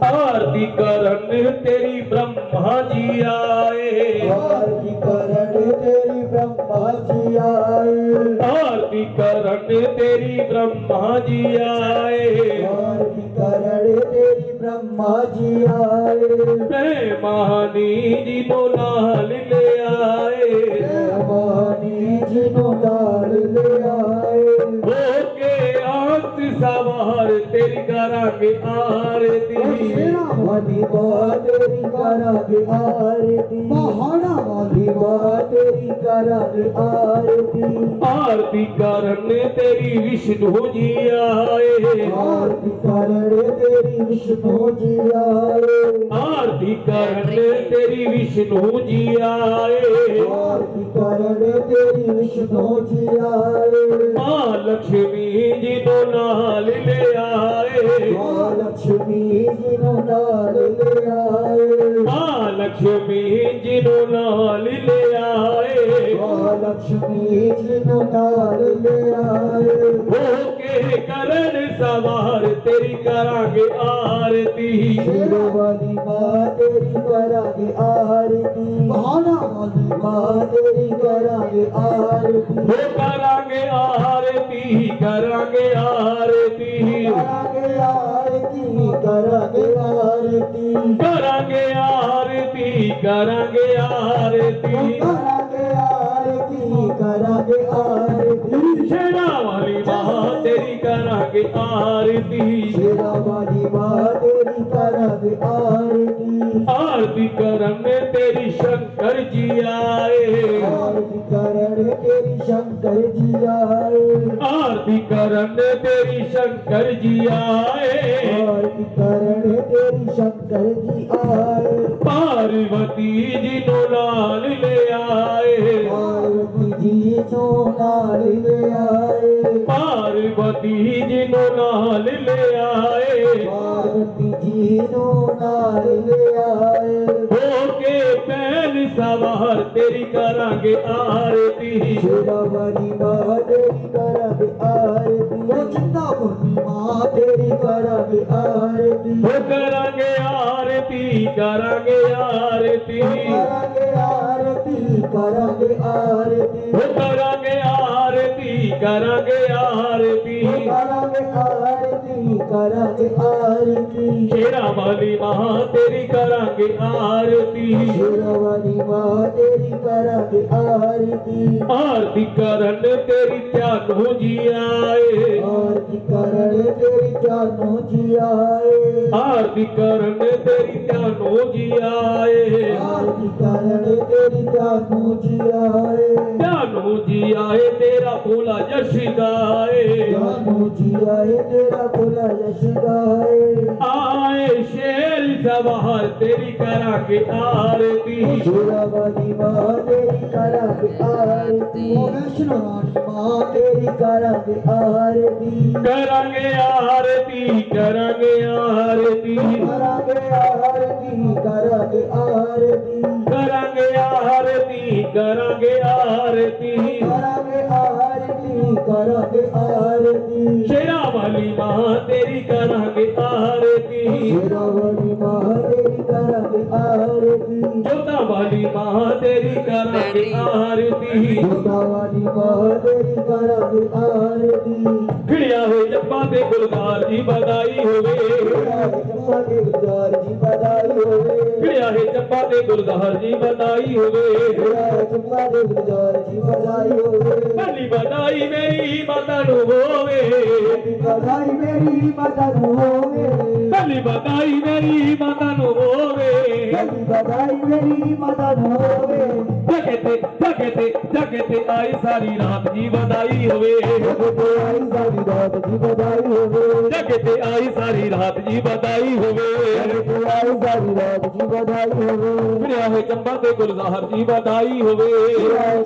Speaker 3: आरती करन तेरी ब्रह्मा जी आए
Speaker 4: आरती करण तेरी ब्रह्मा जी आए
Speaker 3: आरती करन तेरी ब्रह्मा जी आए
Speaker 4: आरती करण तेरी ब्रह्मा जी आए
Speaker 3: महानी जी नो लाल ले आए
Speaker 4: मानी जी नो लाल ले आए
Speaker 3: होके आंख सवार तेरी करांगे आरती
Speaker 4: शेरा वाली माँ तेरी करांगे आरती पहाड़ा वाली माँ तेरी करांगे आरती
Speaker 3: आरती करन तेरी विष्णु जी आए
Speaker 4: आरती करण तेरी विष्णु जी आए
Speaker 3: आरती करन तेरी विष्णु जी आए
Speaker 4: आरती करण तेरी विष्णु जी आए
Speaker 3: माँ लक्ष्मी जी नो नाल ले आए
Speaker 4: माँ लक्ष्मी जी नो नाल ले आए
Speaker 3: माँ लक्ष्मी जी नो नाल ले आए
Speaker 4: माँ लक्ष्मी जी नो नाल ले आए
Speaker 3: होके करण सवार तेरी करांगे आरती
Speaker 4: शेरा वाली माँ तेरी करांगे आरती पहाड़ा वाली माँ तेरी करांगे आरती
Speaker 3: वो करांगे आरती करांगे आरती
Speaker 4: करांगे आरती करांगे आरती
Speaker 3: करांगे आरती करांगे आरती
Speaker 4: करांगे आरती करांगे आरती
Speaker 3: शेरा वाली माँ तेरी करांगे आरती
Speaker 4: शेरा वाली माँ तेरी करांगे आरती
Speaker 3: आरती करन तेरी शंकर जी आए
Speaker 4: आरती करण तेरी शंकर जी आए
Speaker 3: आरती करन तेरी शंकर जी आए
Speaker 4: आरती करण तेरी शंकर जी आए
Speaker 3: पार्वती जी नो लाल ले आए
Speaker 4: पार्वती जी नो नाल ले आए
Speaker 3: पार्वती जी नो लाल ले आए
Speaker 4: पार्वती जी नो नाल ले आए
Speaker 3: होके पैन सवार तेरी करांगे आरती
Speaker 4: शेरा वाली माँ तेरी करांगे आरती ओ चिंतापुरनी माँ तेरी करांगे आरती
Speaker 3: वो करांगे आरती करांगे आरती
Speaker 4: करांगे आरती करांगे आरती
Speaker 3: वो करांगे आरती करांगे आरती
Speaker 4: करांगे आरती करांगे आरती
Speaker 3: शेरा वाली माँ तेरी करांगे आरती
Speaker 4: शेरा वाली माँ तेरी करांगे आरती
Speaker 3: आरती करन तेरी त्यानो जी आए
Speaker 4: आरती करण तेरी जानो जी आए
Speaker 3: आरती करन तेरी त्यानो जी आए
Speaker 4: आरती करण तेरी जानो जी आए
Speaker 3: त्यानो जानू जी आए तेरा भोला यश गाए
Speaker 4: जानू जी आए तेरा भोला यश गाए
Speaker 3: आए शेर सवार तेरी करा के आरती
Speaker 4: शेरा वाली माँ तेरी करा के आरती वैष्णो रानी माँ तेरी करा के आरती
Speaker 3: करांगे आरती करांगे आरती
Speaker 4: करांगे आरती करांगे आरती
Speaker 3: करांगे आरती करांगे आरती
Speaker 4: करांगे आरती करांगे आरती
Speaker 3: शेरा वाली माँ तेरी करांगे आरती
Speaker 4: शेरा वाली माँ तेरी करांगे आरती
Speaker 3: जोता वाली माँ तेरी करांगे आरती
Speaker 4: जोता वाली माँ तेरी करांगे आरती
Speaker 3: खिड़िया हो जप्पा ते गुलजार जी बधाई होवे
Speaker 4: चंपा के गुलजार जी बधाई होवे
Speaker 3: खिड़िया है चप्पा ते गुलजार जी बधाई होवे
Speaker 4: चंपा के गुलजार जी बधाई होवे
Speaker 3: पहली बधाई मेरी माता नु होवे
Speaker 4: बधाई मेरी माता नु होवे
Speaker 3: पहली बधाई मेरी माता नु होवे
Speaker 4: बधाई मेरी माता नु होवे
Speaker 3: जगते आई सारी रात जी बधाई होवे
Speaker 4: जगते आई सारी रात जी बधाई होवे
Speaker 3: जगते आई सारी रात जी बधाई होवे
Speaker 4: जगते आई सारी रात जी बधाई होवे
Speaker 3: खिड़िया है चंपा ते गुलजार जी बधाई होवे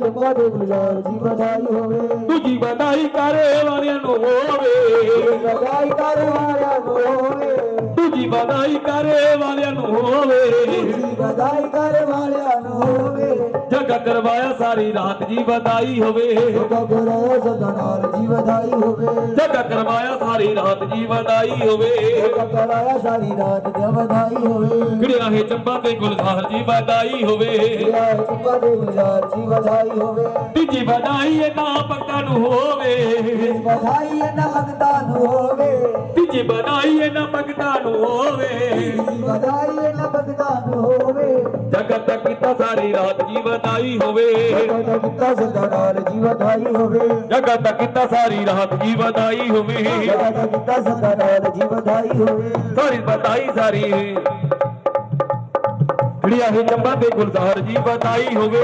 Speaker 4: चंपा के गुलजार जी बधाई होवे
Speaker 3: दूजी बधाई करे वालियां नु होवे
Speaker 4: बधाई करे वालियां नु होवे
Speaker 3: दूजी बधाई करे वालियां नु होवे
Speaker 4: बधाई करे वालियां नु होवे
Speaker 3: जग करवाया सारी रात जी बधाई होवे
Speaker 4: जग कराया सदानाल जी बधाई होवे
Speaker 3: जग करवाया सारी रात जी बधाई होवे
Speaker 4: जग कराया सारी रात जी बधाई होवे
Speaker 3: खिड़िया है चंपा ते गुलजार जी बधाई होवे
Speaker 4: चंपा के गुलजार जी बधाई होवे
Speaker 3: तीजी बधाई है ना भक्तां नु होवे
Speaker 4: बधाई न भगता नु होवे
Speaker 3: तीजी बधाई है ना भक्तां नु होवे
Speaker 4: बधाई न भगता नु होवे
Speaker 3: जगत कीता सारी रात जी बधाई होवे
Speaker 4: जगत किता सदानाल जी बधाई होवे
Speaker 3: जगत कीता सारी रात जी बधाई होवे
Speaker 4: जगत किता सदानाल जी बधाई होवे
Speaker 3: सारी बधाई सारी खिड़िया है चंपा ते गुलजार जी बधाई होवे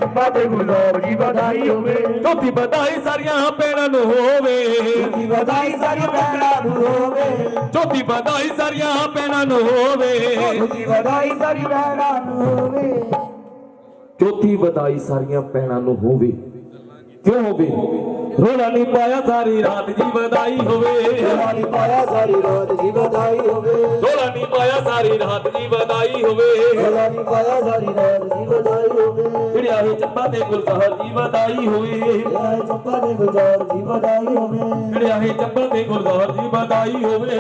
Speaker 4: चंपा के गुलजार जी बधाई होवे
Speaker 3: चौथी बधाई सारियां भैणां नु होवे
Speaker 4: बधाई सारी भैणां नु होवे
Speaker 3: चौथी बधाई सारियां भैणां नु होवे
Speaker 4: बधाई सारी भैणां नु होवे
Speaker 3: चौथी बधाई सारियां भैणां नु होवे क्यों होवे रोला नहीं पाया सारी रात जी बधाई होवे
Speaker 4: वाली पाया सारी रात जी बधाई होवे
Speaker 3: रोला नहीं पाया सारी रात जी बधाई होवे
Speaker 4: वाली पाया सारी रात जी बधाई होवे
Speaker 3: खिड़िया है चंपा ते गुलजार जी बधाई होवे
Speaker 4: चंपा के गुलजार जी बधाई होवे
Speaker 3: खिड़िया है चंपा ते गुलजार जी बधाई होवे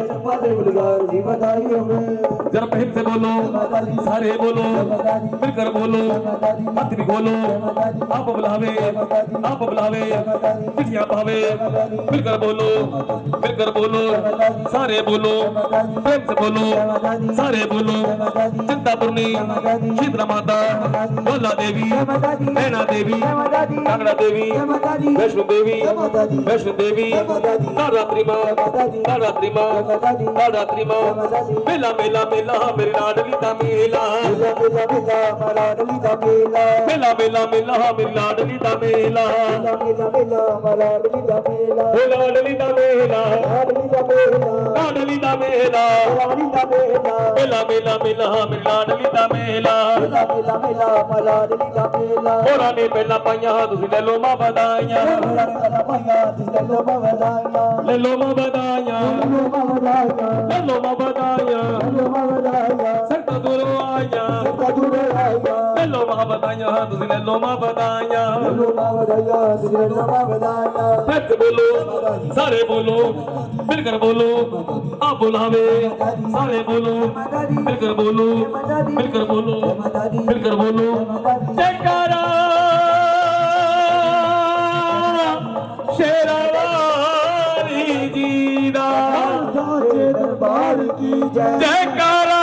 Speaker 4: चंपा के गुलजार जी बधाई होवे
Speaker 3: जरा प्रेम से बोलो सारे बोलो मिलकर बोलो हाथ भी बोलो आप बुलावे चिट्ठियां पावे मिलकर बोलो सारे बोलो प्रेम से बोलो सारे बोलो चिंतापुरनी शीतला माता भोला देवी नैना देवी कांगड़ा देवी वैष्णो देवी नवरात्रि माँ मेला मेला मेला मेरी लाडली दा मेला मेला मेला मेला मेरी लाडली दा मेला ओ लाडली दा मेला लाडली दा मेला मेला मेला मेला मेरी लाडली दा मेला होरा ने पहला पाइया तुसी ले लो मां बधाइयां ले लो मां बधाइयां सकता दूरों आइयां ले लो मां बधाइयां तुसी ले लो मां बधाइयां सच बोलो सारे बोलो मिलकर बोलो आप बुलावे सारे बोलो मिलकर बोलो जयकारा शेरावाली जी दा
Speaker 4: साचे दरबार की जय
Speaker 3: जयकारा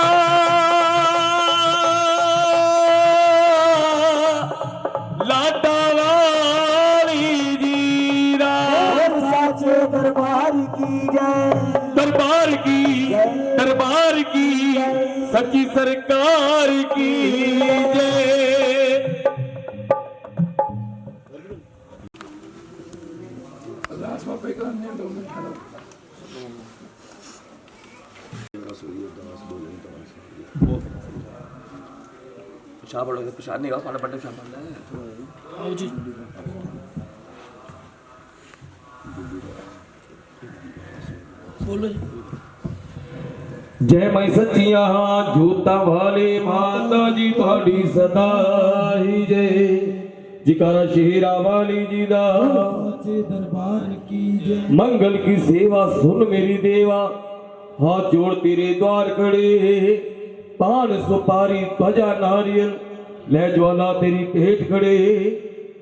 Speaker 3: लाडा वाली जी दा
Speaker 4: साचे दरबार की जय
Speaker 3: दरबार की सच्ची सरकार की जय
Speaker 5: ਪਿਸ਼ਾਬ ਵਾਲਾ ਪਿਸ਼ਾਬ ਨਹੀਂ ਗਾ ਸਾਡਾ ਵੱਡੇ ਪਿਸ਼ਾਬ ਵਾਲਾ
Speaker 2: ਆਓ ਜੀ ਬੋਲੋ ਜੀ
Speaker 3: जय माई सच्चिया जोता वाले माता जी ਤੁਹਾਡੀ सदा ही जय जिकारा शेरा वाली जी दा
Speaker 4: साचे दरबार की जय
Speaker 3: मंगल की सेवा सुन मेरी देवा हाथ जोड़ तेरे द्वार खड़े पान सुपारी ध्वजा नारियल ले ज्वाला तेरी पेट खड़े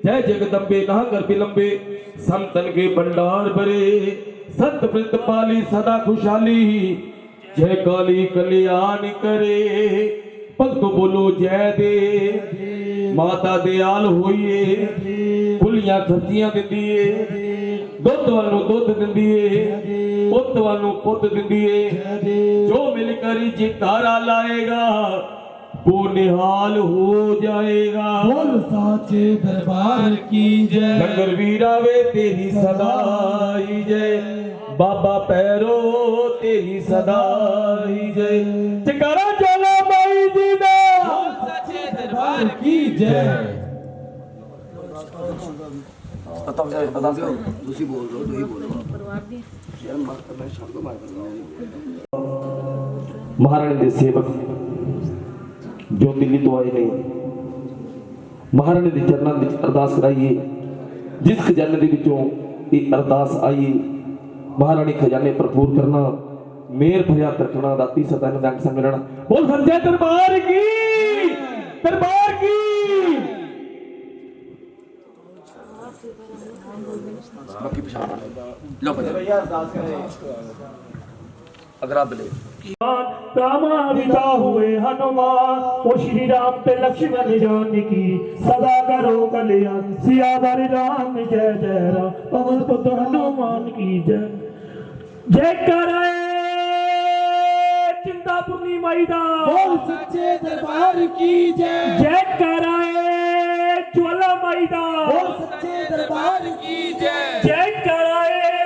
Speaker 3: जय जगदम्बे ना कर विलंबे संतन के भंडार भरे संत वृंद पाली सदा खुशहाली जय काली कल्याण करे भक्त बोलो जय दे माता दयाल होइए खुलियां खर्चियां दिंदी है दुध वालों दुध दिंदी है पुत वालों पुत दिंदी है जो मिलकर जितारा लाएगा वो निहाल हो जाएगा
Speaker 4: बोल साचे दरबार की जय
Speaker 3: लंगर वीरावे तेरी सदा ही जय बाबा पैरो तेरी सदा ही जय जयकारा चलो माई जी दा
Speaker 4: साचे दरबार की जय
Speaker 5: तब से बता दो दूसरी बोल दो दो ही बोलो यार मैं शाम को मार दूंगा
Speaker 3: महाराणी दे सेवक जो दिल्ली तो आए ने महाराणी दे चरणां विच अरदास कराइए जिस खजाने दे विचों ये अरदास आई महाराणी खजाने भरपूर करना मेर भरिया रखना दाती सदा ने दंग संग मिलना बोल संजय दरबार की
Speaker 5: बाकी पिशाब वाला लो भैया अरदास करें अगर आप ले
Speaker 1: रामा विदा हुए हनुमान ओ श्री राम पे लक्ष्मण जानकी सदा करो कल्याण सियावर राम जय जय राम पवन पुत्र हनुमान की जय जय करे चिंतापुरनी माई दा
Speaker 4: बोल सच्चे दरबार की जय
Speaker 1: जय करे ज्वाला माई दा
Speaker 4: बोल सच्चे दरबार की जय
Speaker 1: जय करे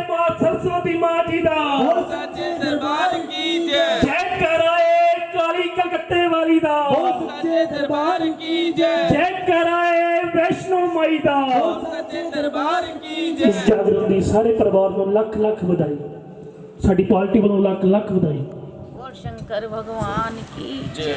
Speaker 1: मां सरस्वती मां जी दा
Speaker 4: बोल सच्चे दरबार की जय
Speaker 1: जय कराए काली कलकत्ते वाली दा
Speaker 4: बोल सच्चे दरबार की जय
Speaker 1: जय कराए वैष्णो माई दा
Speaker 4: बोल सच्चे दरबार की
Speaker 1: इस जागरण ਦੀ ਸਾਰੇ ਪਰਿਵਾਰ ਨੂੰ ਲੱਖ ਲੱਖ ਵਧਾਈ ਸਾਡੀ ਪਾਰਟੀ ਵੱਲੋਂ ਲੱਖ ਲੱਖ ਵਧਾਈ
Speaker 6: बोल शंकर भगवान की जय।